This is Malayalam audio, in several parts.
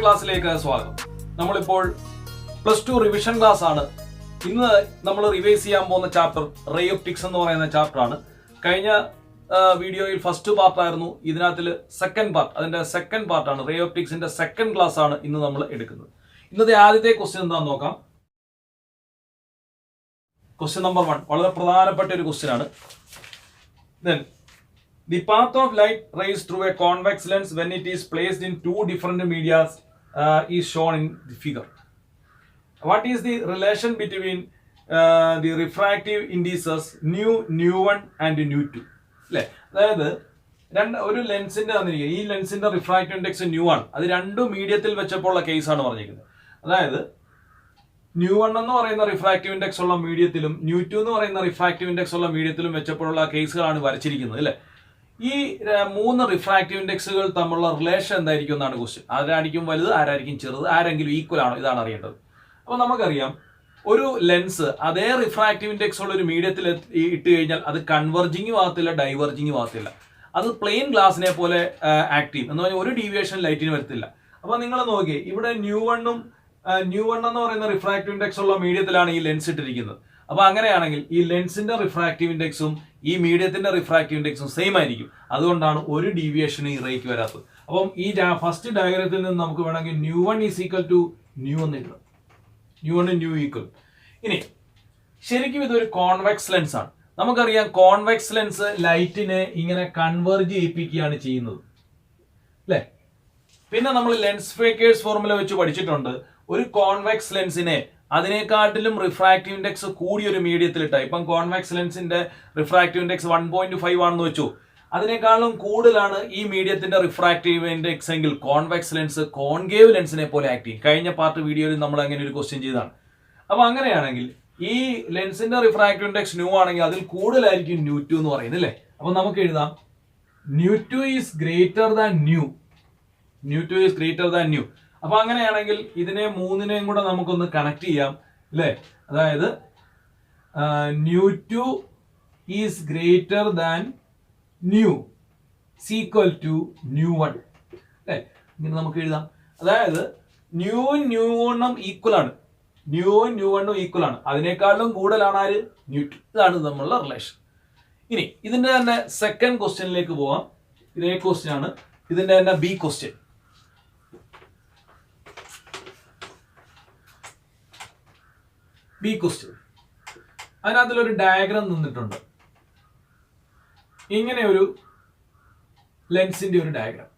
ക്ലാസ്സിലേക്ക് സ്വാഗതം. നമ്മളിപ്പോൾ +2 റിവിഷൻ ക്ലാസ് ആണ്. ഇന്ന് നമ്മൾ റിവൈസ് ചെയ്യാൻ പോകുന്ന ചാപ്റ്റർ റേ ഒപ്റ്റിക്സ് എന്ന് പറയുന്ന ചാപ്റ്റർ ആണ്. കഴിഞ്ഞ വീഡിയോയിൽ ഫസ്റ്റ് പാർട്ട് ആയിരുന്നു, ഇതിനകത്തിൽ സെക്കൻഡ് പാർട്ട്, അതിന്റെ സെക്കൻഡ് പാർട്ടാണ്. റേ ഒപ്റ്റിക്സിന്റെ സെക്കൻഡ് ക്ലാസ് ആണ് ഇന്ന് നമ്മൾ എടുക്കുന്നത്. ഇന്നത്തെ ആദ്യത്തെ ക്വസ്റ്റ്യൻ എന്താണെന്ന് നോക്കാം. ക്വസ്റ്റ്യൻ നമ്പർ 1 വളരെ പ്രധാനപ്പെട്ട ഒരു ക്വസ്റ്റ്യൻ ആണ്. Then the path of light rays through a convex lens when it is placed in two different media is shown in the figure. What is the relation between the refractive indices nu1 and nu2? അല്ലേ, അതായത് ഒരു ലെൻസിന്റെ തന്നിരിക്കുന്നത്, ഈ ലെൻസിന്റെ റിഫ്രാക്റ്റീവ് ഇൻഡെക്സ് ന്യൂ ആണ്. അത് രണ്ടും മീഡിയത്തിൽ വെച്ചപ്പോൾ ഉള്ള കേസാണ് പറഞ്ഞിരിക്കുന്നത്. അതായത് nu1 എന്ന് പറയുന്ന റിഫ്രാക്റ്റീവ് ഇൻഡെക്സ് ഉള്ള മീഡിയത്തിലും nu2 എന്ന് പറയുന്ന റിഫ്രാക്റ്റീവ് ഇൻഡെക്സ് ഉള്ള മീഡിയത്തിലും വെച്ചപ്പോഴുള്ള കേസുകളാണ് വരച്ചിരിക്കുന്നത് അല്ലേ. ഈ 3 റിഫ്രാക്റ്റീവ് ഇൻഡെക്സുകൾ തമ്മിലുള്ള റിലേഷൻ എന്തായിരിക്കും എന്നാണ് ക്വസ്റ്റ്യൻ. ആരായിരിക്കും വലുത്, ആരായിരിക്കും ചെറുത്, ആരെങ്കിലും ഈക്വൽ ആണോ, ഇതാണ് അറിയേണ്ടത്. അപ്പൊ നമുക്കറിയാം, ഒരു ലെൻസ് അതേ റിഫ്രാക്റ്റീവ് ഇൻഡെക്സ് ഉള്ള ഒരു മീഡിയത്തിൽ ഇട്ട് കഴിഞ്ഞാൽ അത് കൺവെർജിങ്ങും ആകത്തില്ല, ഡൈവർജിങ്ങും ആകത്തില്ല. അത് പ്ലെയിൻ ഗ്ലാസിനെ പോലെ ആക്ട് ചെയ്യും. എന്ന് പറഞ്ഞാൽ ഒരു ഡീവിയേഷൻ ലൈറ്റിന് വരത്തില്ല. അപ്പൊ നിങ്ങൾ നോക്കിയേ, ഇവിടെ nu1 എന്ന് പറയുന്ന റിഫ്രാക്റ്റീവ് ഇൻഡെക്സ് ഉള്ള മീഡിയത്തിലാണ് ഈ ലെൻസ് ഇട്ടിരിക്കുന്നത്. അപ്പൊ അങ്ങനെയാണെങ്കിൽ ഈ ലെൻസിന്റെ റിഫ്രാക്റ്റീവ് ഇൻഡെക്സും ഈ മീഡിയത്തിന്റെ റിഫ്രാക്റ്റീവ് ഇൻഡെക്സും സെയിം ആയിരിക്കും. അതുകൊണ്ടാണ് ഒരു ഡീവിയേഷൻ ഈ റേക്ക് വരാത്തത്. അപ്പം ഈ ഫസ്റ്റ് ഡയഗ്രത്തിൽ നിന്ന് നമുക്ക് വേണമെങ്കിൽ nu1 is equal to nu എന്ന് എഴുതാം. nu1 nu equal. ഇനി ശരിക്കും ഇതൊരു കോൺവെക്സ് ലെൻസ് ആണ്. നമുക്കറിയാം, കോൺവെക്സ് ലെൻസ് ലൈറ്റിനെ ഇങ്ങനെ കൺവെർജ് ചെയ്യിപ്പിക്കുകയാണ് ചെയ്യുന്നത് അല്ലെ. പിന്നെ നമ്മൾ ലെൻസ് ഫേക്കേഴ്സ് ഫോർമുല വെച്ച് പഠിച്ചിട്ടുണ്ട്. ഒരു കോൺവെക്സ് ലെൻസിനെ അതിനെക്കാട്ടിലും റിഫ്രാക്റ്റീവ് ഇൻഡെക്സ് കൂടിയൊരു മീഡിയത്തിലിട്ട, ഇപ്പം കോൺവെക്സ് ലെൻസിന്റെ റിഫ്രാക്റ്റീവ് ഇൻഡെക്സ് 1.5 ആണെന്ന് വെച്ചു, അതിനേക്കാളും കൂടുതലാണ് ഈ മീഡിയത്തിന്റെ റിഫ്രാക്റ്റീവ് ഇൻഡെക്സ് എങ്കിൽ കോൺവെക്സ് ലെൻസ് കോൺകേവ് ലെൻസിനെ പോലെ ആക്ട് ചെയ്യും. കഴിഞ്ഞ പാർട്ട് വീഡിയോയിൽ നമ്മൾ അങ്ങനെ ഒരു ക്വസ്റ്റ്യൻ ചെയ്തതാണ്. അപ്പൊ അങ്ങനെയാണെങ്കിൽ ഈ ലെൻസിന്റെ റിഫ്രാക്റ്റീവ് ഇൻഡെക്സ് ന്യൂ ആണെങ്കിൽ അതിൽ കൂടുതലായിരിക്കും nu2 എന്ന് പറയുന്നത് അല്ലേ. അപ്പൊ നമുക്ക് എഴുതാം nu2 is greater than new. nu2 is greater than new. അപ്പൊ അങ്ങനെയാണെങ്കിൽ ഇതിനെ മൂന്നിനെയും കൂടെ നമുക്കൊന്ന് കണക്ട് ചെയ്യാം അല്ലെ. അതായത് nu2 is greater than nu equal to nu1 അല്ലെ. ഇങ്ങനെ നമുക്ക് എഴുതാം. അതായത് nu1 ഈക്വൽ ആണ്, nu1 ഈക്വൽ ആണ്, അതിനേക്കാളും കൂടുതലാണ് ആര്, nu2. ഇതാണ് നമ്മളുടെ റിലേഷൻ. ഇനി ഇതിന്റെ തന്നെ സെക്കൻഡ് ക്വസ്റ്റ്യനിലേക്ക് പോവാം. ഇതേ ക്വസ്റ്റ്യൻ ആണ്, ഇതിന്റെ തന്നെ ബി ക്വസ്റ്റ്യൻ. ബി ക്വസ്റ്റ്യൻ അതിനകത്തിലൊരു ഡയഗ്രാം തന്നിട്ടുണ്ട്. ഇങ്ങനെ ഒരു ലെൻസിന്റെ ഒരു ഡയഗ്രാം.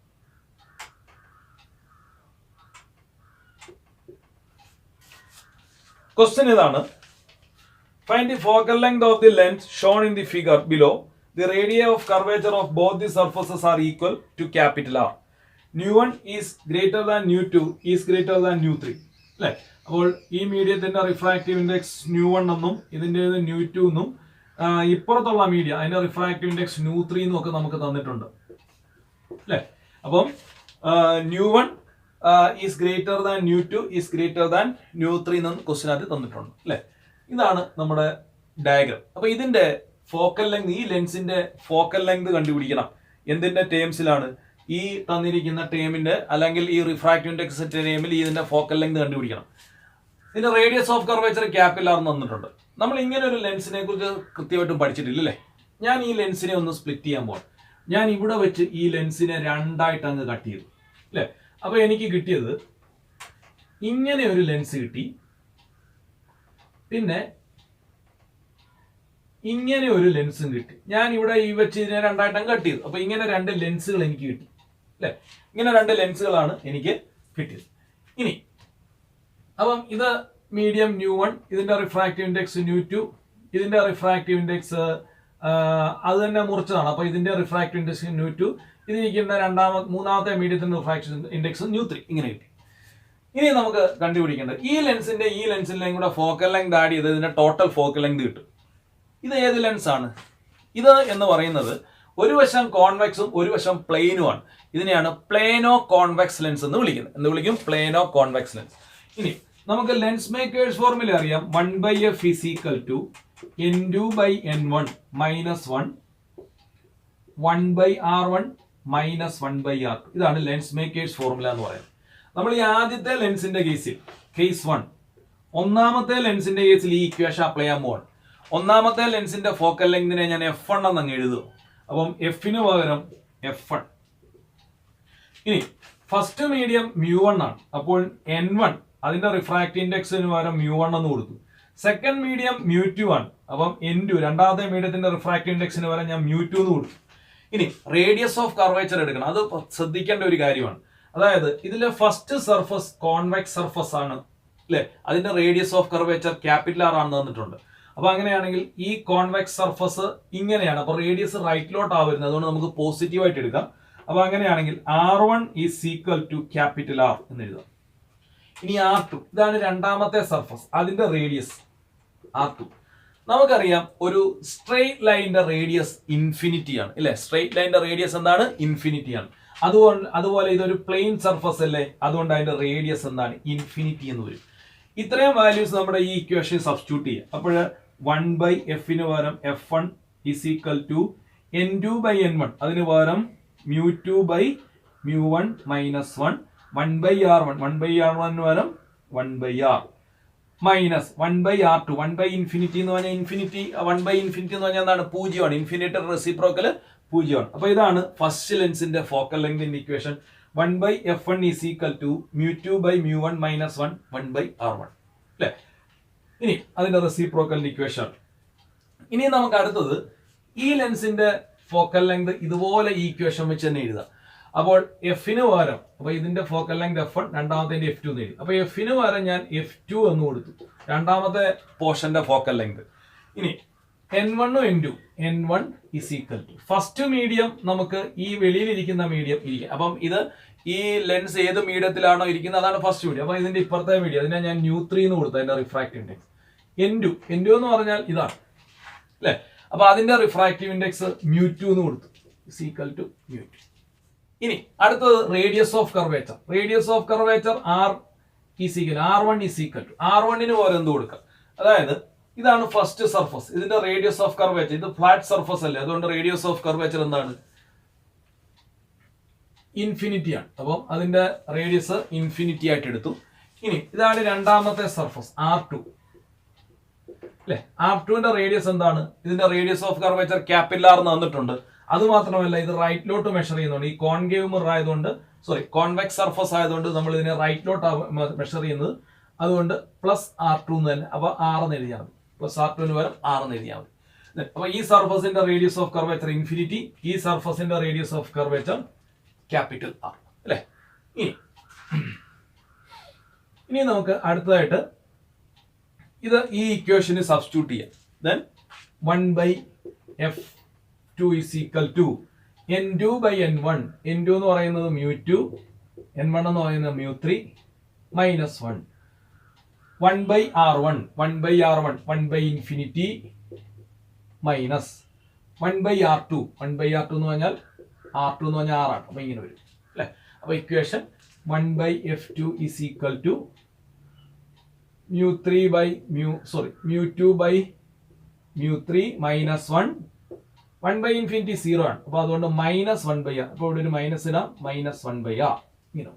ക്വസ്റ്റ്യൻ ഇതാണ്: find the focal length of the lens shown in the figure below. The radii of curvature of both the surfaces are equal to capital R. nu1 is greater than nu2 is greater than nu3 അല്ലെ. അപ്പോൾ ഈ മീഡിയത്തിന്റെ റിഫ്രാക്റ്റീവ് ഇൻഡെക്സ് nu1 എന്നും ഇതിന്റെ nu2 എന്നും ഇപ്പുറത്തുള്ള മീഡിയ അതിന്റെ റിഫ്രാക്റ്റീവ് ഇൻഡെക്സ് nu3 എന്നും ഒക്കെ നമുക്ക് തന്നിട്ടുണ്ട് അല്ലെ. അപ്പം nu1 is greater than nu2 is greater than nu3 എന്ന് ക്വസ്റ്റ്യനകത്ത് തന്നിട്ടുണ്ട് അല്ലെ. ഇതാണ് നമ്മുടെ ഡയഗ്രാം. അപ്പൊ ഇതിന്റെ ഫോക്കൽ ലെങ്ത്, ഈ ലെൻസിന്റെ ഫോക്കൽ ലെങ്ത് കണ്ടുപിടിക്കണം. എന്തിന്റെ ടേംസിലാണ്? ഈ തന്നിരിക്കുന്ന ടേമിന്റെ അല്ലെങ്കിൽ ഈ റിഫ്രാക്റ്റീവ് ഇൻഡെക്സ് ടേമിൽ ഇതിന്റെ ഫോക്കൽ ലെങ്ത് കണ്ടുപിടിക്കണം. ഇതിന്റെ radius of curvature capital R തന്നിട്ടുണ്ട്. നമ്മൾ ഇങ്ങനെ ഒരു ലെൻസിനെ കുറിച്ച് കൃത്യമായിട്ടും പഠിച്ചിട്ടില്ല അല്ലേ. ഞാൻ ഈ ലെൻസിനെ ഒന്ന് സ്പ്ലിറ്റ് ചെയ്യാൻ പോകാം. ഞാൻ ഇവിടെ വെച്ച് ഈ ലെൻസിനെ രണ്ടായിട്ട് അങ്ങ് കട്ട് ചെയ്തു അല്ലെ. അപ്പൊ എനിക്ക് കിട്ടിയത് ഇങ്ങനെ ഒരു ലെൻസ് കിട്ടി, പിന്നെ ഇങ്ങനെ ഒരു ലെൻസും കിട്ടി. ഞാൻ ഇവിടെ ഈ വെച്ച് ഇതിനെ രണ്ടായിട്ട് അങ്ങ് കട്ട് ചെയ്തു. അപ്പൊ ഇങ്ങനെ 2 ലെൻസുകൾ എനിക്ക് കിട്ടി അല്ലെ. ഇങ്ങനെ 2 ലെൻസുകളാണ് എനിക്ക് കിട്ടിയത്. ഇനി അപ്പം ഇത് മീഡിയം nu1, ഇതിന്റെ റിഫ്രാക്റ്റീവ് ഇൻഡെക്സ് nu2, ഇതിന്റെ റിഫ്രാക്റ്റീവ് ഇൻഡെക്സ് അത് തന്നെ മുറിച്ചതാണ്. അപ്പൊ ഇതിന്റെ റിഫ്രാക്റ്റീവ് ഇൻഡെക്സ് nu2, ഇതിരിക്കുന്ന മൂന്നാമത്തെ മീഡിയത്തിന്റെ റിഫ്രാക്റ്റീവ് ഇൻഡെക്സ് nu3. ഇങ്ങനെ കിട്ടി. ഇനി നമുക്ക് കണ്ടുപിടിക്കേണ്ടത് ഈ ലെൻസിന്റെയും കൂടെ ഫോക്കൽ ലെങ്ത് ആഡ് ചെയ്ത് ഇതിന്റെ ടോട്ടൽ ഫോക്കൽ ലെങ്ത് കിട്ടും. ഇത് ഏത് ലെൻസ് ആണ്? ഇത് എന്ന് പറയുന്നത് ഒരു വശം കോൺവെക്സും ഒരു വശം പ്ലെയിനുമാണ്. ഇതിനെയാണ് പ്ലേനോ കോൺവെക്സ് ലെൻസ് എന്ന് വിളിക്കുന്നത്. എന്ത് വിളിക്കും? Plano convex lens. ഇനി നമുക്ക് ലെൻസ് മേക്കേഴ്സ് ഫോർമുല അറിയാം. 1/f is equal to n2 by n1 minus 1 1/r1 minus 1/r2. ഇതാണ് ലെൻസ് മേക്കേഴ്സ് ഫോർമുല എന്ന് പറയുന്നത്. നമ്മൾ ഈ ആദ്യത്തെ ലെൻസിന്റെ കേസിൽ കേസ് 1 ഒന്നാമത്തെ ലെൻസിന്റെ കേസിൽ ഈ ഇക്വേഷൻ അപ്ലൈ ചെയ്യാൻ പോവാണ്. ഒന്നാമത്തെ ലെൻസിന്റെ ഫോക്കൽ ലെങ്തിനെ ഞാൻ F1 എന്നങ്ങ് എഴുതും. അപ്പം എഫിന് പകരം F1. ഇനി ഫസ്റ്റ് മീഡിയം μ1 ആണ്. അപ്പോൾ N1 അതിന്റെ റിഫ്രാക്റ്റീവ് ഇൻഡെക്സിന് പകരം μ1 എന്ന് കൊടുത്തു. സെക്കൻഡ് മീഡിയം μ2 ആണ്. അപ്പം N2 രണ്ടാമത്തെ മീഡിയത്തിന്റെ റിഫ്രാക്റ്റീവ് ഇൻഡെക്സിന് പകരം ഞാൻ μ2 എന്ന് കൊടുത്തു. ഇനി റേഡിയസ് ഓഫ് കർവേച്ചർ എടുക്കണം. അത് ശ്രദ്ധിക്കേണ്ട ഒരു കാര്യമാണ്. അതായത് ഇതിലെ ഫസ്റ്റ് സർഫസ് കോൺവെക്സ് സർഫസ് ആണ് അല്ലെ, അതിന്റെ radius of curvature capital R ആണെന്ന് തന്നിട്ടുണ്ട്. അപ്പൊ അങ്ങനെയാണെങ്കിൽ ഈ കോൺവെക്സ് സർഫസ് ഇങ്ങനെയാണ്. അപ്പൊ റേഡിയസ് റൈറ്റിലോട്ടാണ് വരുന്നത്. അതുകൊണ്ട് നമുക്ക് പോസിറ്റീവ് ആയിട്ട് എടുക്കാം. അപ്പൊ അങ്ങനെയാണെങ്കിൽ R1 is equal to capital R എന്ന് എഴുതാം. ഇനി R2 ഇതാണ് രണ്ടാമത്തെ സർഫസ്, അതിന്റെ റേഡിയസ് R2. നമുക്കറിയാം ഒരു സ്ട്രെയിറ്റ് ലൈനിന്റെ റേഡിയസ് ഇൻഫിനിറ്റി ആണ് അല്ലെ. സ്ട്രെയിറ്റ് ലൈനിന്റെ റേഡിയസ് എന്താണ്? ഇൻഫിനിറ്റി ആണ്. അതുപോലെ ഇതൊരു പ്ലെയിൻ സർഫസ് അല്ലേ, അതുകൊണ്ട് അതിന്റെ റേഡിയസ് എന്താണ്? ഇൻഫിനിറ്റി എന്ന് വരും. ഇത്രയും വാല്യൂസ് നമ്മുടെ ഈ ഇക്വേഷൻ സബ്സ്റ്റിറ്റ്യൂട്ട് ചെയ്യാം. അപ്പോൾ 1/f പകരം F1 is equal to N2/N1 അതിന് പകരം μ2/μ1 മൈനസ് 1 1/R1 1/R1 പകരം 1/R മൈനസ് 1/R2 1/ഇൻഫിനിറ്റി എന്ന് പറഞ്ഞാൽ ഇൻഫിനിറ്റി 1/ഇൻഫിനിറ്റി എന്ന് പറഞ്ഞാൽ എന്താണ്? പൂജ്യമാണ്. ഇൻഫിനിറ്റി റെസിപ്രോക്കൽ പൂജ്യമാണ്. അപ്പൊ ഇതാണ് ഫസ്റ്റ് ലെൻസിന്റെ ഫോക്കൽ ലെങ്തിന്റെ equation. 1/F1 is equal to μ2/μ1 minus 1 1/R1 അല്ലെ. ഇനി അതിന്റെ റെസിപ്രോക്കലിന്റെ ഇക്വേഷൻ. ഇനി നമുക്ക് അടുത്തത് ഈ ലെൻസിന്റെ ഫോക്കൽ ലെങ്ത് ഇതുപോലെ ഈ ഇക്വേഷൻ വെച്ച് തന്നെ എഴുതാം. അപ്പോൾ എഫിന് പകരം അപ്പൊ ഇതിന്റെ ഫോക്കൽ ലെങ്ത് F1 രണ്ടാമത്തെ F2 എന്ന് എഴുതി. അപ്പൊ എഫിന് പകരം ഞാൻ F2 എന്ന് കൊടുത്തു, രണ്ടാമത്തെ പോർഷന്റെ ഫോക്കൽ ലെങ്ത്. ഇനി N1 N2 N1 is equal to first medium നമുക്ക് ഈ വെളിയിലിരിക്കുന്ന മീഡിയം ഇരിക്കും. അപ്പം ഇത് ഈ ലെൻസ് ഏത് മീഡിയത്തിലാണോ ഇരിക്കുന്നത് അതാണ് ഫസ്റ്റ് മീഡിയം. അപ്പൊ ഇതിന്റെ ഇപ്പുറത്തെ മീഡിയം അതിനെ ഞാൻ μ3 എന്ന് കൊടുത്തു, അതിന്റെ റിഫ്രാക്റ്റീവ് ഇൻഡെക്സ്. N2 എന്ന് പറഞ്ഞാൽ ഇതാണ് അല്ലെ. അപ്പൊ അതിന്റെ റിഫ്രാക്റ്റീവ് ഇൻഡെക്സ് μ2 എന്ന് കൊടുത്തു, is equal to μ2. ഇനി അടുത്തത് radius of curvature. Radius of curvature R1 is equal to R1 പോലെ എന്ത് കൊടുക്കാം? അതായത് ഇതാണ് ഫസ്റ്റ് സർഫസ്, ഇതിന്റെ റേഡിയസ് ഓഫ് കർവേച്ചർ, ഇത് ഫ്ലാറ്റ് സർഫസ് അല്ലേ, അതുകൊണ്ട് റേഡിയസ് ഓഫ് കർവേച്ചർ എന്താണ്? ഇൻഫിനിറ്റി ആണ്. അപ്പം അതിന്റെ റേഡിയസ് ഇൻഫിനിറ്റി ആയിട്ട് എടുത്തു. ഇനി ഇതാണ് രണ്ടാമത്തെ സർഫസ് R2 അല്ലെ. R2ന്റെ റേഡിയസ് എന്താണ്? ഇതിന്റെ radius of curvature capital R എന്ന് തന്നിട്ടുണ്ട്. അത് മാത്രമല്ല ഇത് റൈറ്റിലോട്ട് മെഷർ ചെയ്യുന്നുണ്ട്. ഈ കോൺകേവ് മിറർ ആയതുകൊണ്ട് കോൺവെക്സ് സർഫസ് ആയതുകൊണ്ട് നമ്മൾ ഇതിനെ റൈറ്റിലോട്ട് മെഷർ ചെയ്യുന്നത്. അതുകൊണ്ട് +R2 എന്ന് തന്നെ. അപ്പൊ R എന്ന് എഴുതിയാൽ മതി. +R2 പകരം R എന്ന് എഴുതിയാൽ മതി. അപ്പൊ ഈ സർഫസിന്റെ റേഡിയസ് ഓഫ് കർവേച്ചർ ഇൻഫിനിറ്റി, ഈ സർഫസിന്റെ radius of curvature capital R അല്ലെ. ഇനി നമുക്ക് അടുത്തതായിട്ട് ഇത് ഈ ഇക്വേഷന് സബ്സ്റ്റിറ്റ്യൂട്ട് ചെയ്യാം. Then 1/F2 is equal to N2/N1. N2 എന്ന് പറയുന്നത് μ2, N1 എന്ന് പറയുന്നത് μ3 മൈനസ് 1 1/R1 1/ഇൻഫിനിറ്റി മൈനസ് 1/R2 എന്ന് പറഞ്ഞാൽ R2 എന്ന് പറഞ്ഞാൽ R ആണ്. അപ്പൊ ഇങ്ങനെ വരും അല്ലെ. അപ്പൊ equation 1/F2 is equal to μ2/μ3 minus 1/ഇൻഫിനിറ്റി 0 ആണ്. അപ്പൊ അതുകൊണ്ട് മൈനസ് 1/R. അപ്പൊ ഇവിടെ ഒരു മൈനസ് ഇടാം, മൈനസ് 1/R ഇങ്ങനെ.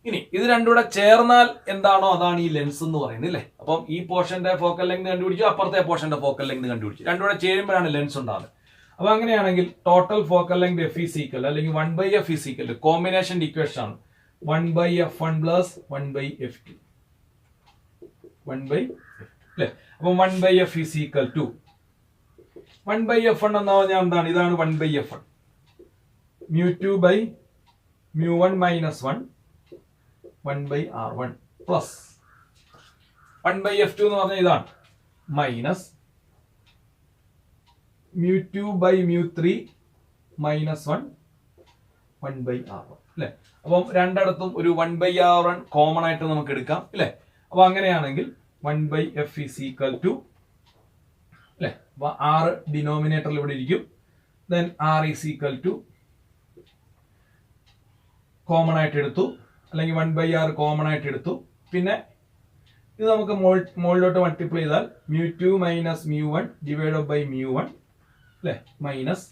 ഇനി ഇത് രണ്ടും കൂടെ ചേർന്നാൽ എന്താണോ അതാണ് ഈ ലെൻസ് എന്ന് പറയുന്നത് അല്ലേ. അപ്പം ഈ പോർഷന്റെ ഫോക്കൽ ലെങ്ത് കണ്ടുപിടിച്ചു, അപ്പുറത്തെ പോർഷന്റെ ഫോക്കൽ ലെങ്ത് കണ്ടുപിടിച്ചു. രണ്ടും കൂടെ ചേരുമ്പോഴാണ് ലെൻസ് ഉണ്ടാകുന്നത്. അപ്പൊ അങ്ങനെയാണെങ്കിൽ total focal length F is equal അല്ലെങ്കിൽ 1/F is equal combination equation ആണ് 1/F1 plus 1/F2 അല്ലെ. അപ്പൊ 1/F is equal to 1/F1 എന്ന് പറഞ്ഞാൽ എന്താണ്? ഇതാണ് 1/F1 μ2/μ1 minus 1/R1 plus 1/F2 എന്ന് പറഞ്ഞാൽ ഇതാണ് മൈനസ് μ2/μ3 മൈനസ് 1/R1 അല്ലെ. അപ്പം രണ്ടിടത്തും ഒരു 1/R1 കോമൺ ആയിട്ട് നമുക്ക് എടുക്കാം അല്ലെ. അപ്പൊ അങ്ങനെയാണെങ്കിൽ 1/F is equal to അല്ലെ. അപ്പൊ R ഡിനോമിനേറ്ററിൽ ഇവിടെ ഇരിക്കും. Then R is equal to common ആയിട്ട് എടുത്തു, അല്ലെങ്കിൽ 1/R കോമൺ ആയിട്ട് എടുത്തു. പിന്നെ ഇത് നമുക്ക് മുകളിലോട്ട് മൾട്ടിപ്ലൈ ചെയ്താൽ μ2 മൈനസ് μ1 ഡിവൈഡഡ് ബൈ μ1 അല്ലെ മൈനസ്,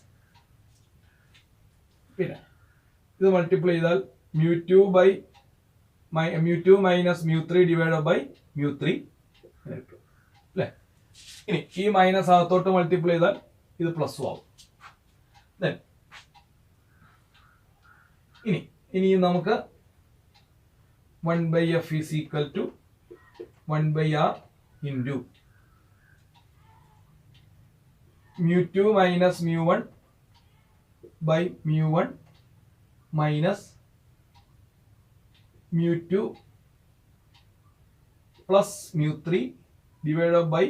പിന്നെ ഇത് മൾട്ടിപ്ലൈ ചെയ്താൽ μ2 mu2 minus mu3 divided by mu3 അല്ലേ. ഇനി ഈ മൈനസ് അകത്തോട്ട് മൾട്ടിപ്ലൈ ചെയ്താൽ ഇത് പ്ലസ് ആവും. ഇനി നമുക്ക് 1/f is equal to 1/r into mu2 minus mu1 by mu1 minus mu2 plus mu3 divided by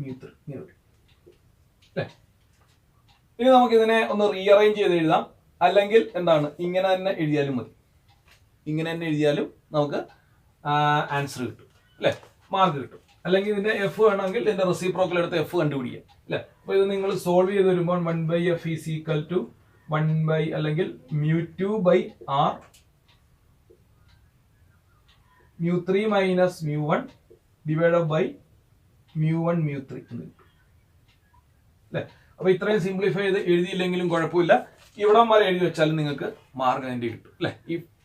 mu3. ഇനി നമുക്ക് ഇതിനെ ഒന്ന് റീഅറേഞ്ച് ചെയ്ത് എഴുതാം. അല്ലെങ്കിൽ എന്താണ്, ഇങ്ങനെ തന്നെ എഴുതിയാലും മതി. ഇങ്ങനെ തന്നെ എഴുതിയാലും നമുക്ക് ആൻസർ കിട്ടും അല്ലെ, മാർക്ക് കിട്ടും. അല്ലെങ്കിൽ ഇതിന്റെ എഫ് വേണമെങ്കിൽ ഇതിന്റെ റെസിപ്രോക്കൽ എടുത്ത് എഫ് കണ്ടുപിടിക്കാം അല്ലെ. അപ്പൊ ഇത് നിങ്ങൾ സോൾവ് ചെയ്ത് വരുമ്പോൾ 1/f is equal to 1 അല്ലെങ്കിൽ mu2 by r mu3 minus mu1 divided by mu1 mu3 അല്ലെ. അപ്പൊ ഇത്രയും സിംപ്ലിഫൈ ചെയ്ത് എഴുതിയില്ലെങ്കിലും കുഴപ്പമില്ല, ഇവിടം വരെ എഴുതി വെച്ചാലും നിങ്ങൾക്ക് മാർക്ക് അതിന്റെ കിട്ടും അല്ലെ.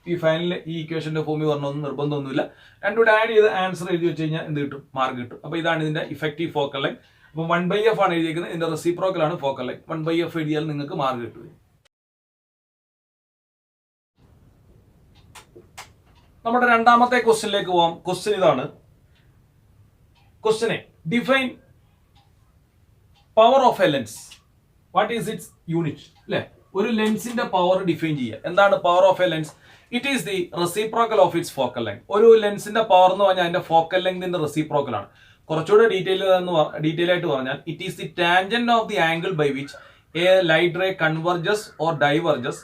ഈ ഫൈനലിൽ ഈ ഇക്വേഷന്റെ ഫോമിൽ പറഞ്ഞൊന്നും നിർബന്ധമൊന്നുമില്ല. രണ്ടുകൂടെ ആഡ് ചെയ്ത് ആൻസർ എഴുതി വെച്ച് കഴിഞ്ഞാൽ എന്ത് കിട്ടും, മാർക്ക് കിട്ടും. അപ്പൊ ഇതാണ് ഇതിന്റെ ഇഫക്റ്റീവ് ഫോക്കൽ ലെങ്ത്. അപ്പൊ 1/f ആണ് എഴുതിയിരിക്കുന്നത്, ഇതിന്റെ റെസിപ്രോക്കൽ ആണ് ഫോക്കൽ ലെങ്ത്. 1/f എഴുതിയാൽ നിങ്ങൾക്ക് മാർക്ക് കിട്ടും. നമ്മുടെ രണ്ടാമത്തെ ക്വസ്റ്റ്യനിലേക്ക് പോവാം. ക്വസ്റ്റ്യൻ ഇതാണ്. ക്വസ്റ്റ്യനെ define power of a lens, what is its unit അല്ലെ. ഒരു ലെൻസിന്റെ പവർ ഡിഫൈൻ ചെയ്യുക. എന്താണ് power of a lens? It is the reciprocal of its focal length. ഒരു ലെൻസിന്റെ പവർ എന്ന് പറഞ്ഞാൽ അതിന്റെ ഫോക്കൽ ലെങ്തിന്റെ റെസിപ്രോക്കൽ ആണ്. കുറച്ചുകൂടെ ഡീറ്റെയിൽ ആയിട്ട് പറഞ്ഞാൽ it is the tangent of the angle by which a light ray converges or diverges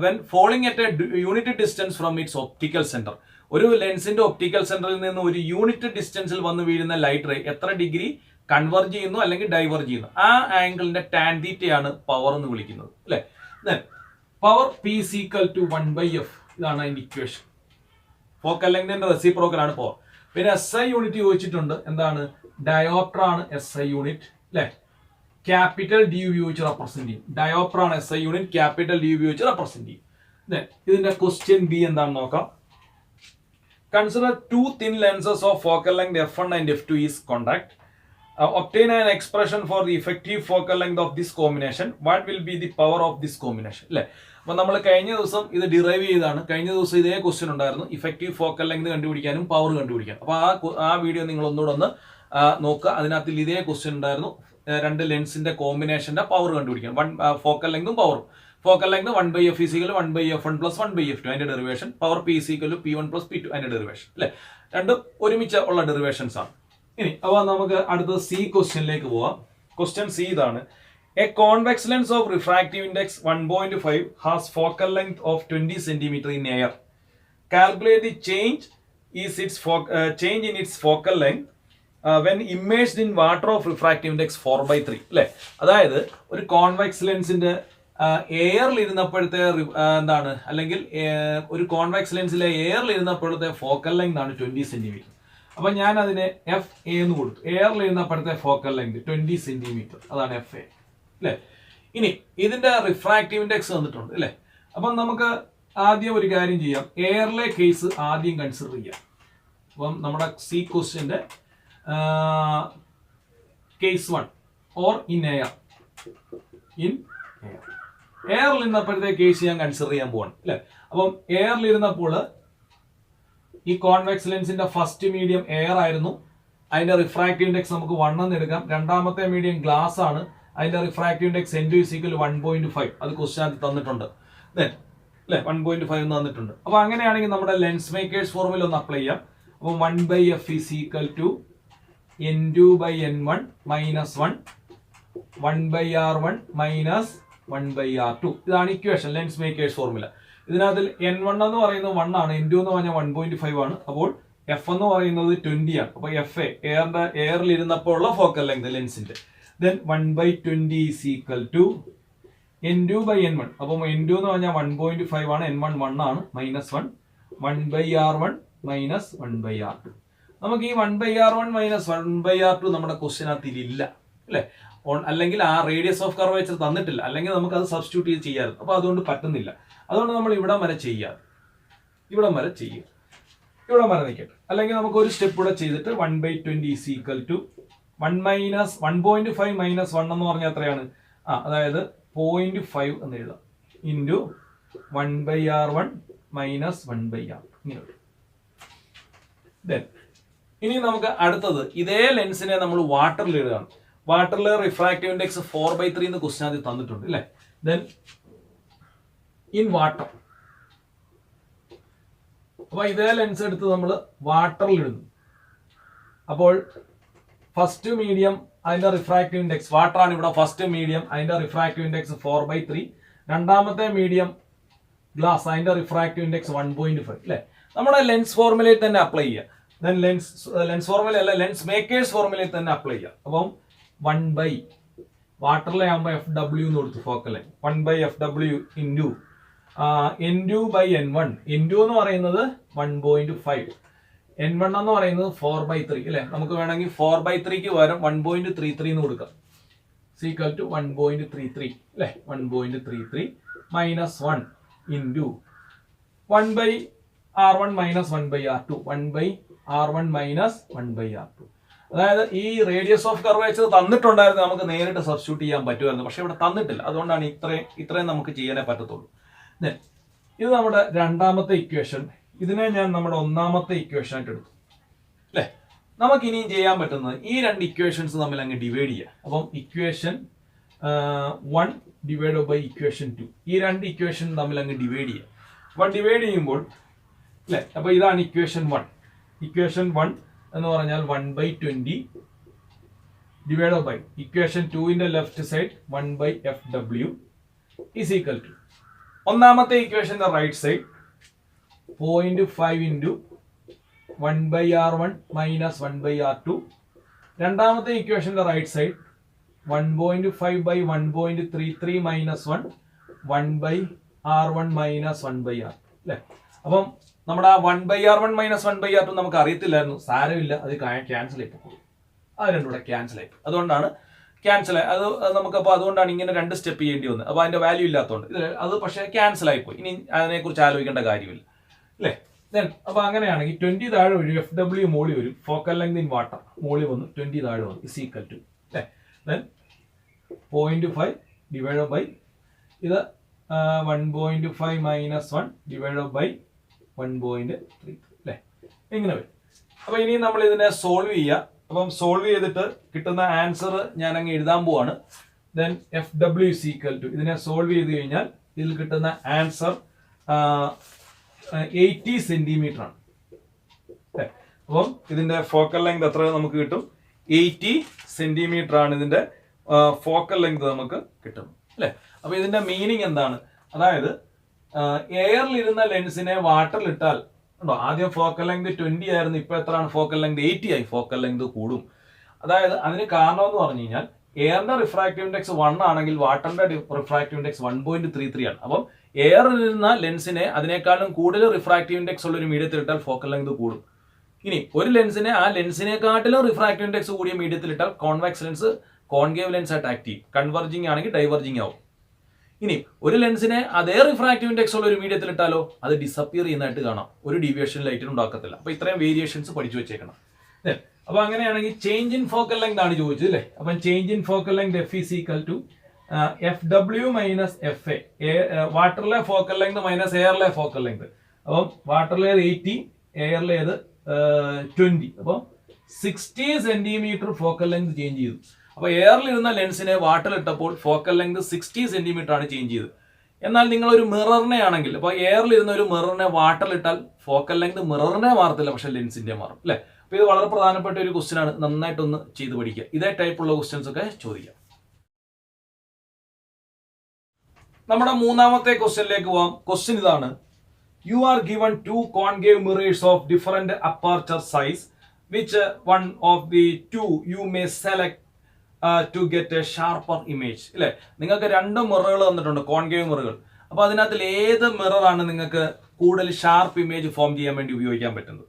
when falling at a unit distance from its optical centre. ഒരു ലെൻസിന്റെ ഒപ്റ്റിക്കൽ സെന്ററിൽ നിന്ന് ഒരു യൂണിറ്റ് ഡിസ്റ്റൻസിൽ വന്ന് വീഴുന്ന ലൈറ്റ് റേ എത്ര ഡിഗ്രി കൺവെർജ് ചെയ്യുന്നു അല്ലെങ്കിൽ ഡൈവേർജ് ചെയ്യുന്നു, ആ ആംഗിളിന്റെ ടാൻ തീറ്റയാണ് പവർ എന്ന് വിളിക്കുന്നത് അല്ലെ. Power P is equal to 1/f, ഇതാണ് അതിന്റെ ഇക്വേഷൻ. ഫോക്കൽ ലെങ്തിന്റെ റെസിപ്രോക്കൽ ആണ് പവർ. പിന്നെ SI യൂണിറ്റ് ചോദിച്ചിട്ടുണ്ട്. എന്താണ്? ഡയോപ്റ്റർ ആണ് SI യൂണിറ്റ് അല്ലെ. ക്യാപിറ്റൽ D ഉപയോഗിച്ച് റെപ്രസെന്റ് ചെയ്യും. ഡയോപ്റ്റർ ആണ് SI യൂണിറ്റ്, ക്യാപിറ്റൽ D ഉപയോഗിച്ച് റെപ്രസെന്റ് ചെയ്യും. ഇതിന്റെ ക്വസ്റ്റ്യൻ ബി എന്താണെന്ന് നോക്കാം. Consider two thin lenses of focal length f1 and f2 is contact. Obtain an expression for the effective focal length of this combination. What will be the power of this combination? അല്ലെ. അപ്പൊ നമ്മൾ കഴിഞ്ഞ ദിവസം ഇത് ഡിറൈവ് ചെയ്താണ്. കഴിഞ്ഞ ദിവസം ഇതേ ക്വസ്റ്റ്യൻ ഉണ്ടായിരുന്നു, ഇഫക്റ്റീവ് ഫോക്കൽ ലെങ്ത് കണ്ടുപിടിക്കാനും പവർ കണ്ടുപിടിക്കാനും. അപ്പൊ ആ വീഡിയോ നിങ്ങൾ ഒന്നുകൂടെ ഒന്ന് നോക്കുക. അതിനകത്തിൽ ഇതേ ക്വസ്റ്റ്യൻ ഉണ്ടായിരുന്നു, രണ്ട് ലെൻസിന്റെ കോമ്പിനേഷന്റെ പവർ കണ്ടുപിടിക്കാൻ. ഫോക്കൽ ലെങ്തും പവറും. Focal length 1/f is equal to 1/f1 plus 1/f2 അതിന്റെ derivation. Power P is equal to P1 plus P2 അതിന്റെ ഡെറിവേഷൻ അല്ലെ. രണ്ടും ഒരുമിച്ച് ഉള്ള ഡെറിവേഷൻസ് ആണ്. ഇനി അപ്പൊ നമുക്ക് അടുത്ത സി ക്വസ്റ്റ്യനിലേക്ക് പോവാം. ക്വസ്റ്റ്യൻ സി ഇതാണ്. A convex lens of refractive index 1.5 has focal length of 20 cm in air. Calculate the change in its focal length when imaged in water of refractive index 4/3 അല്ലെ. അതായത് ഒരു കോൺവെക്സ് ലെൻസിന്റെ എയറിൽ ഇരുന്നപ്പോഴത്തെ എന്താണ്, അല്ലെങ്കിൽ ഒരു കോൺവെക്സ് ലെൻസിലെ എയറിൽ ഇരുന്നപ്പോഴത്തെ ഫോക്കൽ ലെങ്ത് ആണ് 20 cm. അപ്പൊ ഞാൻ അതിനെ FA എന്ന് കൊടുത്തു. എയറിൽ ഇരുന്നപ്പോഴത്തെ ഫോക്കൽ ലെങ്ത് 20 cm, അതാണ് FA അല്ലെ. ഇനി ഇതിന്റെ റിഫ്രാക്റ്റീവ് ഇൻഡെക്സ് തന്നിട്ടുണ്ട് അല്ലെ. അപ്പം നമുക്ക് ആദ്യം ഒരു കാര്യം ചെയ്യാം, എയറിലെ കേസ് ആദ്യം കൺസിഡർ ചെയ്യാം. അപ്പം നമ്മുടെ സി ക്വസ്റ്റ്യന്റെ കേസ് 1 ഓർ ഇൻ എയർ. എയറിൽ ഇരുന്നപ്പോഴത്തെ കേസ് ഞാൻ കൺസിഡർ ചെയ്യാൻ പോവാണ് അല്ലെ. അപ്പം എയറിൽ ഇരുന്നപ്പോൾ ഈ കോൺവെക്സ് ലെൻസിന്റെ ഫസ്റ്റ് മീഡിയം എയർ ആയിരുന്നു. അതിന്റെ റിഫ്രാക്റ്റീവ് ഇൻഡെക്സ് നമുക്ക് 1 എന്ന് എടുക്കാം. രണ്ടാമത്തെ മീഡിയം ഗ്ലാസ് ആണ്. അതിന്റെ refractive index N2 is equal to 1.5. അത് ക്വസ്റ്റ്യൻ തന്നിട്ടുണ്ട് അല്ലെ. 1.5 എന്ന് തന്നിട്ടുണ്ട്. അപ്പൊ അങ്ങനെയാണെങ്കിൽ നമ്മുടെ ലെൻസ് മേക്കേഴ്സ് ഫോർമുല ഒന്ന് അപ്ലൈ ചെയ്യാം. അപ്പൊ 1/f is equal to N2 by N1 minus 1 1/R1 minus 1/R2. ഇതാണ് ഇക്വേഷൻ, ലെൻസ് മേക്കേഴ്സ് ഫോർമുല. ഇതിനകത്തിൽ N1 എന്ന് പറയുന്നത് 1 ആണ്, N2 എന്ന് പറഞ്ഞാൽ 1.5 ആണ്. അപ്പോൾ F എന്ന് പറയുന്നത് 20 ആണ്. അപ്പൊ FA എയറിൽ ഇരുന്നപ്പോൾ ഉള്ള ഫോക്കൽ ലെങ്ത് ലെൻസിന്റെ. Then 1/20 is equal to N2 by N1. അപ്പം N2 എന്ന് പറഞ്ഞാൽ 1.5 ആണ്, N1 1 ആണ്, മൈനസ് 1 1/R1 മൈനസ് 1/R2. നമുക്ക് ഈ 1/R1 മൈനസ് 1/R2 നമ്മുടെ ക്വസ്റ്റ്യനകത്തിൽ ഇല്ല അല്ലെ. അല്ലെങ്കിൽ ആ റേഡിയസ് ഓഫ് കർവേച്ചർ തന്നിട്ടില്ല, അല്ലെങ്കിൽ നമുക്ക് അത് സബ്സ്റ്റിറ്റ്യൂട്ട് ചെയ്യാറ്. അപ്പൊ അതുകൊണ്ട് പറ്റുന്നില്ല. അതുകൊണ്ട് നമ്മൾ ഇവിടെ വരെ ചെയ്യാറ് ഇവിടം വരെ ചെയ്യുക, ഇവിടം വരെ നിൽക്കട്ടെ. അല്ലെങ്കിൽ നമുക്ക് ഒരു സ്റ്റെപ്പ് കൂടെ ചെയ്തിട്ട് 1/20 ഈസ് ഈക്വൽ ടു 1.5 മൈനസ് 1 എന്ന് പറഞ്ഞാൽ എത്രയാണ്? അതായത് 0.5 എന്ന് എഴുതാം ഇൻറ്റു 1/R1 മൈനസ് 1/R. ഇങ്ങനെ വരും. ഇനി നമുക്ക് അടുത്തത് ഇതേ ലെൻസിനെ നമ്മൾ വാട്ടറിൽ എഴുതാണ്. വാട്ടറിൽ റിഫ്രാക്റ്റീവ് ഇൻഡെക്സ് 4/3 എന്ന് ക്വസ്റ്റ്യൻ ആദ്യം തന്നിട്ടുണ്ട് അല്ലേ. ദെൻ ഇൻ വാട്ടർ, അപ്പൊ ഇതേ ലെൻസ് എടുത്ത് നമ്മൾ വാട്ടറിൽ ഇടുന്നു. അപ്പോൾ ഫസ്റ്റ് മീഡിയം അതിന്റെ റിഫ്രാക്റ്റീവ് ഇൻഡെക്സ്, വാട്ടർ ആണ് ഇവിടെ ഫസ്റ്റ് മീഡിയം, അതിന്റെ റിഫ്രാക്റ്റീവ് ഇൻഡെക്സ് 4/3. രണ്ടാമത്തെ മീഡിയം ഗ്ലാസ്, അതിന്റെ റിഫ്രാക്റ്റീവ് ഇൻഡെക്സ് 1.5 അല്ലെ. നമ്മുടെ ലെൻസ് ഫോർമുലയിൽ തന്നെ അപ്ലൈ ചെയ്യുക. ദെൻ ലെൻസ് ഫോർമുല അല്ല, ലെൻസ് മേക്കേഴ്സ് ഫോർമുലയിൽ തന്നെ അപ്ലൈ ചെയ്യുക. അപ്പം 1 വാട്ടറിലെ ആകുമ്പോൾ FW എന്ന് കൊടുത്തു focal length, 1/FW into N2 by N1. N2 എന്ന് പറയുന്നത് 1.5, N1 എന്ന് പറയുന്നത് 4/3 അല്ലെ. നമുക്ക് വേണമെങ്കിൽ 4/3ക്ക് പകരം 1.33 എന്ന് കൊടുക്കാം. ഈക്വൽ ടു 1.33 അല്ലെ. 1.33 minus 1 into 1/R1 minus 1/R2, 1/R1 minus 1/R2. അതായത് ഈ റേഡിയസ് ഓഫ് കർവേച്ചർ തന്നിട്ടുണ്ടായിരുന്നു, നമുക്ക് നേരിട്ട് സബ്സ്റ്റിറ്റ്യൂട്ട് ചെയ്യാൻ പറ്റുമായിരുന്നു. പക്ഷെ ഇവിടെ തന്നിട്ടില്ല, അതുകൊണ്ടാണ് ഇത്രയും നമുക്ക് ചെയ്യാനേ പറ്റത്തുള്ളൂ. ഇത് നമ്മുടെ രണ്ടാമത്തെ ഇക്വേഷൻ, ഇതിനെ ഞാൻ നമ്മുടെ ഒന്നാമത്തെ ഇക്വേഷൻ ആയിട്ട് എടുത്തു അല്ലെ. നമുക്ക് ഇനിയും ചെയ്യാൻ പറ്റുന്നത് ഈ രണ്ട് ഇക്വേഷൻസ് തമ്മിൽ അങ്ങ് ഡിവൈഡ് ചെയ്യുക. അപ്പം ഇക്വേഷൻ 1 ഡിവൈഡ് ബൈ ഇക്വേഷൻ 2, ഈ രണ്ട് ഇക്വേഷൻ തമ്മിൽ അങ്ങ് ഡിവൈഡ് ചെയ്യുക. അപ്പം ഡിവൈഡ് ചെയ്യുമ്പോൾ അല്ലെ, അപ്പൊ ഇതാണ് ഇക്വേഷൻ 1. ഇക്വേഷൻ 1 എന്ന് പറഞ്ഞാൽ 1/20 ഡിവൈഡ് ബൈ ഇക്വേഷൻ 2ന്റെ left side 1/FW is equal to ഒന്നാമത്തെ ഇക്വേഷന്റെ right side 0.5 into 1/R1 minus 1/R2. രണ്ടാമത്തെ ഇക്വേഷന്റെ right side 1.5 by 1.33 minus 1/R1 minus 1/R2 അല്ലെ. അപ്പം നമ്മുടെ 1/R1 മൈനസ് 1/R2 നമുക്ക് അറിയത്തില്ലായിരുന്നു, സാരമില്ല, അത് ക്യാൻസൽ ആയി പോകും. അത് രണ്ടും കൂടെ ക്യാൻസൽ ആയി, അതുകൊണ്ടാണ് ക്യാൻസൽ ആയി. അത് നമുക്കപ്പോൾ അതുകൊണ്ടാണ് ഇങ്ങനെ രണ്ട് സ്റ്റെപ്പ് ചെയ്യേണ്ടി വന്നത്. അപ്പോൾ അതിന്റെ വാല്യൂ ഇല്ലാത്തതുകൊണ്ട് അത് പക്ഷേ ക്യാൻസൽ ആയിപ്പോയി. ഇനി അതിനെക്കുറിച്ച് ആലോചിക്കേണ്ട കാര്യമില്ല അല്ലേ. ദെൻ അപ്പോൾ അങ്ങനെയാണെങ്കിൽ 20 താഴെ വരും, FW മോളി വരും, ഫോക്കൽ ലെങ്ത് ഇൻ വാട്ടർ മോളി വന്നു, 20 താഴെ വന്നു ഇസ് ഈക്വൽ ടു അല്ലേ. ദെൻ 0.5 ഡിവൈഡ് ബൈ ഇത് 1.5 മൈനസ് 1 ഡിവൈഡ് ബൈ 1.33 അല്ലേ, ഇങ്ങനെ വരും. അപ്പോൾ ഇനി നമ്മൾ ഇതിനെ സോൾവ് ചെയ്യുക. അപ്പം സോൾവ് ചെയ്തിട്ട് കിട്ടുന്ന ആൻസർ ഞാൻ അങ്ങ് എഴുതാൻ പോവാണ്. Then FW is equal to, ഇതിനെ സോൾവ് ചെയ്ത് കഴിഞ്ഞാൽ ഇതിൽ കിട്ടുന്ന ആൻസർ 80 സെന്റിമീറ്റർ ആണ്. അപ്പം ഇതിന്റെ ഫോക്കൽ ലെങ്ത് എത്ര നമുക്ക് കിട്ടും? 80 സെന്റിമീറ്റർ ആണ് ഇതിന്റെ ഫോക്കൽ ലെങ്ത് നമുക്ക് കിട്ടും അല്ലെ. അപ്പൊ ഇതിന്റെ മീനിങ് എന്താണ്? അതായത് എയറിലിരുന്ന ലെൻസിനെ വാട്ടറിൽ ഇട്ടാൽ ഉണ്ടോ, ആദ്യം ഫോക്കൽ ലെങ്ത് 20 ആയിരുന്നു, ഇപ്പൊ എത്രയാണ്? ഫോക്കൽ ലെങ്ത് 80 ആയി. ഫോക്കൽ ലെങ്ത് കൂടും. അതായത് അതിന് കാരണം എന്ന് പറഞ്ഞു കഴിഞ്ഞാൽ എയറിന്റെ റിഫ്രാക്റ്റീവ് ഇൻഡെക്സ് 1 ആണെങ്കിൽ വാട്ടറിന്റെ റിഫ്രാക്റ്റീവ് ഇൻഡെക്സ് 1.33 ആണ്. അപ്പം എയറിലിരുന്ന ലെൻസിനെ അതിനേക്കാളും കൂടുതൽ റിഫ്രാക്റ്റീവ് ഇൻഡെക്സ് ഉള്ള ഒരു മീഡിയത്തിൽ ഇട്ടാൽ ഫോക്കൽ ലെങ്ത് കൂടും. ഇനി ഒരു ലെൻസിനെ ആ ലെൻസിനെക്കാട്ടിലും റിഫ്രാക്റ്റീവ് ഇൻഡെക്സ് കൂടിയ മീഡിയത്തിൽ ഇട്ടാൽ കോൺവെക്സ് ലെൻസ് കോൺകേവ് ലെൻസ് ആയിട്ട് ആക്ട് ചെയ്യും. കൺവെർജിങ് ആണെങ്കിൽ ഡൈവർജിങ് ആവും. ഇനി ഒരു ലെൻസിനെ അതേ റിഫ്രാക്റ്റീവ് ഇൻഡെക്സ് ഉള്ള ഒരു മീഡിയത്തിൽ ഇട്ടാലോ അത് ഡിസപ്പിയർ ചെയ്യുന്നതായിട്ട് കാണാം, ഒരു ഡീവിയേഷൻ ലൈറ്റിന് ഉണ്ടാക്കത്തില്ല. അപ്പൊ ഇത്രയും വേരിയേഷൻസ് പഠിച്ചു വെച്ചേക്കണം. അപ്പൊ അങ്ങനെയാണെങ്കിൽ ചേഞ്ച് ഇൻ ഫോക്കൽ ലെങ്ത് ആണ് ചോദിച്ചത് അല്ലേ. അപ്പം change in focal length F is equal to FW minus FA, വാട്ടറിലെ ഫോക്കൽ ലെങ്ത് മൈനസ് എയറിലെ ഫോക്കൽ ലെങ്ത്. അപ്പം വാട്ടറിലെ 80, എയറിലേത് 20, അപ്പം 60 സെന്റിമീറ്റർ ഫോക്കൽ ലെങ്ത് ചേഞ്ച് ചെയ്തു. അപ്പൊ എയറിലിരുന്ന ലെൻസിനെ വാട്ടറിൽ ഇട്ടപ്പോൾ ഫോക്കൽ ലെങ്ത് 60 സെന്റിമീറ്റർ ആണ് ചേഞ്ച് ചെയ്തത്. എന്നാൽ നിങ്ങൾ ഒരു മിററിനെ ആണെങ്കിൽ, അപ്പൊ എയറിലിരുന്ന ഒരു മിററിനെ വാട്ടറിൽ ഇട്ടാൽ ഫോക്കൽ ലെങ്ത് മിററിനെ മാറത്തില്ല, പക്ഷെ ലെൻസിന്റെ മാറും അല്ലെ. അപ്പൊ ഇത് വളരെ പ്രധാനപ്പെട്ട ഒരു ക്വസ്റ്റ്യൻ ആണ്, നന്നായിട്ടൊന്ന് ചെയ്ത് പഠിക്കുക. ഇതേ ടൈപ്പുള്ള ക്വസ്റ്റ്യൻസ് ഒക്കെ ചോദിക്കാം. നമ്മുടെ മൂന്നാമത്തെ ക്വസ്റ്റ്യനിലേക്ക് പോവാം. ക്വസ്റ്റ്യൻ ഇതാണ്: you are given 2 concave mirrors of different aperture size, which one of the 2 you may select to get a sharper image അല്ലെ. നിങ്ങൾക്ക് 2 മിററുകൾ തന്നിട്ടുണ്ട്, കോൺകേവ് മിററുകൾ. അപ്പൊ അതിനകത്തിൽ ഏത് മിററാണ് നിങ്ങൾക്ക് കൂടുതൽ ഷാർപ്പ് ഇമേജ് ഫോം ചെയ്യാൻ വേണ്ടി ഉപയോഗിക്കാൻ പറ്റുന്നത്?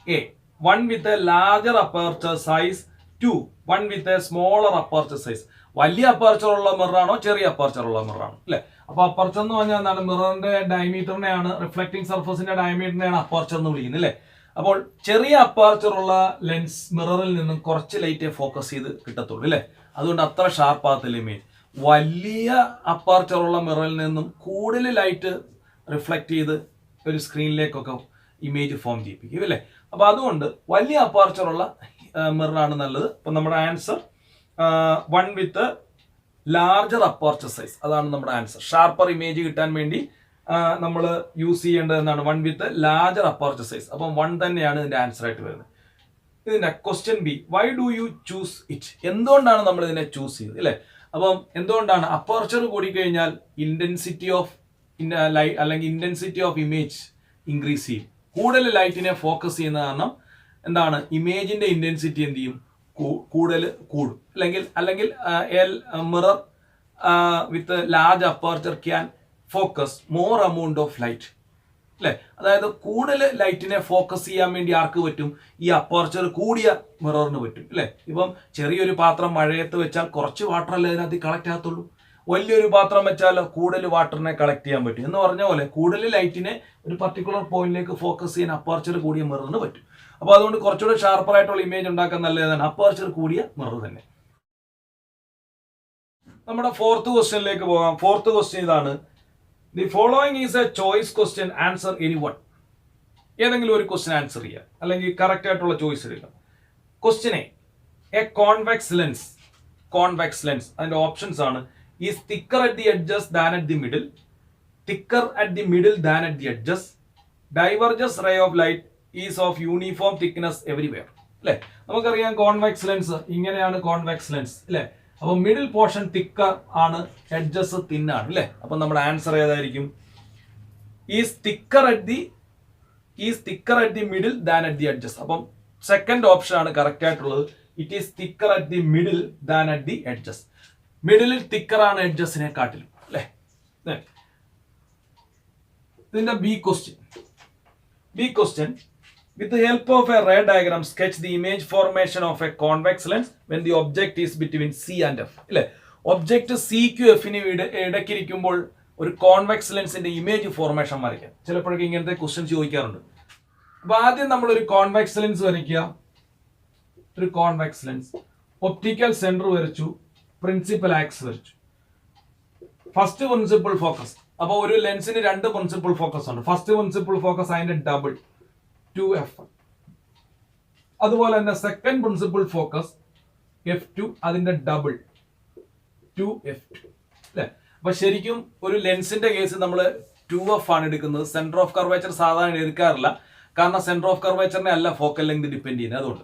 A, 1 with a larger aperture size, 2, 1 with a smaller aperture size. വലിയ അപ്പർച്ചർ ഉള്ള മിററാണോ ചെറിയ അപ്പർച്ചർ ഉള്ള മിററാണോ അല്ലെ. അപ്പൊ അപ്പർച്ചർ എന്ന് പറഞ്ഞാൽ എന്താണ്? മിററിന്റെ ഡയമീറ്ററിനെയാണ്, റിഫ്ലക്റ്റിംഗ് സർഫസിന്റെ ഡയമീറ്ററിനെയാണ് അപ്പർച്ചർ എന്ന് വിളിക്കുന്നത് അല്ലേ. അപ്പോൾ ചെറിയ അപ്പർച്ചർ ഉള്ള ലെൻസ് മിററിൽ നിന്നും കുറച്ച് ലൈറ്റ് ഫോക്കസ് ചെയ്ത് കിട്ടത്തുള്ളൂ അല്ലേ. അതുകൊണ്ട് അത്ര ഷാർപ്പാകത്തില്ല ഇമേജ്. വലിയ അപ്പർച്ചർ ഉള്ള മിററിൽ നിന്നും കൂടുതൽ ലൈറ്റ് റിഫ്ലക്ട് ചെയ്ത് ഒരു സ്ക്രീനിലേക്കൊക്കെ ഇമേജ് ഫോം ചെയ്യിപ്പിക്കും അല്ലേ. അപ്പൊ അതുകൊണ്ട് വലിയ അപ്പർച്ചർ ഉള്ള മിററാണ് നല്ലത്. അപ്പൊ നമ്മുടെ ആൻസർ 1 വിത്ത് ലാർജർ അപ്പർച്ചർ സൈസ്, അതാണ് നമ്മുടെ ആൻസർ. ഷാർപ്പർ ഇമേജ് കിട്ടാൻ വേണ്ടി നമ്മൾ യൂസ് ചെയ്യേണ്ടത് എന്താണ്? 1 വിത്ത് ലാർജർ അപ്പർച്ചർ സൈസ്. അപ്പം 1 തന്നെയാണ് ഇതിന്റെ ആൻസർ ആയിട്ട് വരുന്നത്. ഇതിന്റെ question B, why do you choose it? എന്തുകൊണ്ടാണ് നമ്മൾ ഇതിനെ ചൂസ് ചെയ്തത് അല്ലേ. അപ്പം എന്തുകൊണ്ടാണ്? അപ്പർച്ചർ കൂടിക്കഴിഞ്ഞാൽ ഇന്റൻസിറ്റി ഓഫ് ലൈറ്റ് അല്ലെങ്കിൽ ഇന്റൻസിറ്റി ഓഫ് ഇമേജ് ഇൻക്രീസ് ചെയ്യും. കൂടുതൽ ലൈറ്റിനെ ഫോക്കസ് ചെയ്യുന്ന കാരണം എന്താണ്? ഇമേജിന്റെ ഇന്റൻസിറ്റി എന്ത് ചെയ്യും? കൂടുതൽ കൂടും. അല്ലെങ്കിൽ mirror with large aperture can focus more amount of light അല്ലെ. അതായത് കൂടുതൽ ലൈറ്റിനെ ഫോക്കസ് ചെയ്യാൻ വേണ്ടി ആർക്ക് പറ്റും? ഈ അപ്പർച്ചർ കൂടിയ മിററിന് പറ്റും അല്ലെ. ഇപ്പം ചെറിയൊരു പാത്രം മഴയത്ത് വെച്ചാൽ കുറച്ച് വാട്ടർ അല്ലേ അതിനകത്ത് കളക്ട് ആകത്തുള്ളൂ. വലിയൊരു പാത്രം വെച്ചാൽ കൂടുതൽ വാട്ടറിനെ കളക്ട് ചെയ്യാൻ പറ്റും എന്ന് പറഞ്ഞ പോലെ കൂടുതൽ ലൈറ്റിനെ ഒരു പർട്ടിക്കുലർ പോയിന്റിലേക്ക് ഫോക്കസ് ചെയ്യാൻ അപ്പർച്ചർ കൂടിയ മിററിന് പറ്റും. അപ്പൊ അതുകൊണ്ട് കുറച്ചുകൂടെ ഷാർപ്പർ ആയിട്ടുള്ള ഇമേജ് ഉണ്ടാക്കാൻ നല്ലതാണ് അപ്പർച്ചർ കൂടിയ മിറർ തന്നെ. നമ്മുടെ ഫോർത്ത് ക്വസ്റ്റ്യനിലേക്ക് പോകാം. ഫോർത്ത് ക്വസ്റ്റ്യൻ ഇതാണ്. The following is A choice question, answer any one. ഏതെങ്കിലും ഒരു ക്വസ്റ്റ്യൻ ആൻസർ ചെയ്യുക, അല്ലെങ്കിൽ കറക്റ്റ് ആയിട്ടുള്ള ചോയ്സ് എടുക്കുക. Question A convex lens. Convex lens അതിന്റെ ഓപ്ഷൻസ് ആണ്: is thicker at the edges than at the middle, thicker at the middle than at the edges, diverges ray of light is of uniform thickness everywhere അല്ലെ. നമുക്കറിയാം കോൺവെക്സ് ലെൻസ് ഇങ്ങനെയാണ് കോൺവെക്സ് ലെൻസ് അല്ലെ. അപ്പൊ മിഡിൽ പോർഷൻ തിക്കർ ആണ്, എഡ്ജസ് തിൻ ആണ് അല്ലെ. അപ്പൊ നമ്മുടെ ആൻസർ ഏതായിരിക്കും? Is thicker at the middle than at the edges. അപ്പം സെക്കൻഡ് ഓപ്ഷൻ ആണ് കറക്റ്റ് ആയിട്ടുള്ളത്. It is thicker at the middle than at the edges. മിഡിലിൽ തിക്കർ ആണ് എഡ്ജസിനെ കാട്ടിലും അല്ലെ. ഇതിന്റെ B question with the help of a ray diagram sketch the image formation of a convex lens when the object is between C and F അല്ലേ. ഒബ്ജക്റ്റ് സിക്കും എഫിനും ഇടയ്ക്കിരിക്കുമ്പോൾ ഒരു കോൺവെക്സ് ലെൻസിന്റെ ഇമേജ് ഫോർമേഷൻ വരയ്ക്കാം. ചിലപ്പോഴൊക്കെ ഇങ്ങനത്തെ ക്വസ്റ്റ്യൻ ചോദിക്കാറുണ്ട്. അപ്പൊ ആദ്യം നമ്മൾ ഒരു കോൺവെക്സ് ലെൻസ് വരയ്ക്കുക. ഒരു കോൺവെക്സ് ലെൻസ്, ഒപ്റ്റിക്കൽ സെന്റർ വരച്ചു, പ്രിൻസിപ്പൽ ആക്സ് വരച്ചു. First principal focus. അപ്പൊ ഒരു ലെൻസിന് 2 പ്രിൻസിപ്പൽ ഫോക്കസ് ഉണ്ട്. ഫസ്റ്റ് പ്രിൻസിപ്പൽ ഫോക്കസ് അതിന്റെ ഡബിൾ 2f. അതുപോലെ തന്നെ സെക്കൻഡ് പ്രിൻസിപ്പൽ ഫോക്കസ് f2 അതിന്റെ ഡബിൾ 2f2 അല്ലെ. അപ്പൊ ശരിക്കും ഒരു ലെൻസിന്റെ കേസ് നമ്മൾ 2f ആണ് എടുക്കുന്നത്. സെന്റർ ഓഫ് കർവേച്ചർ സാധാരണ എടുക്കാറില്ല, കാരണം സെന്റർ ഓഫ് കർവേച്ചറിനെ അല്ല ഫോക്കൽ ലെങ്ത് ഡിപ്പെൻഡ് ചെയ്യുന്നത്. അതുകൊണ്ട്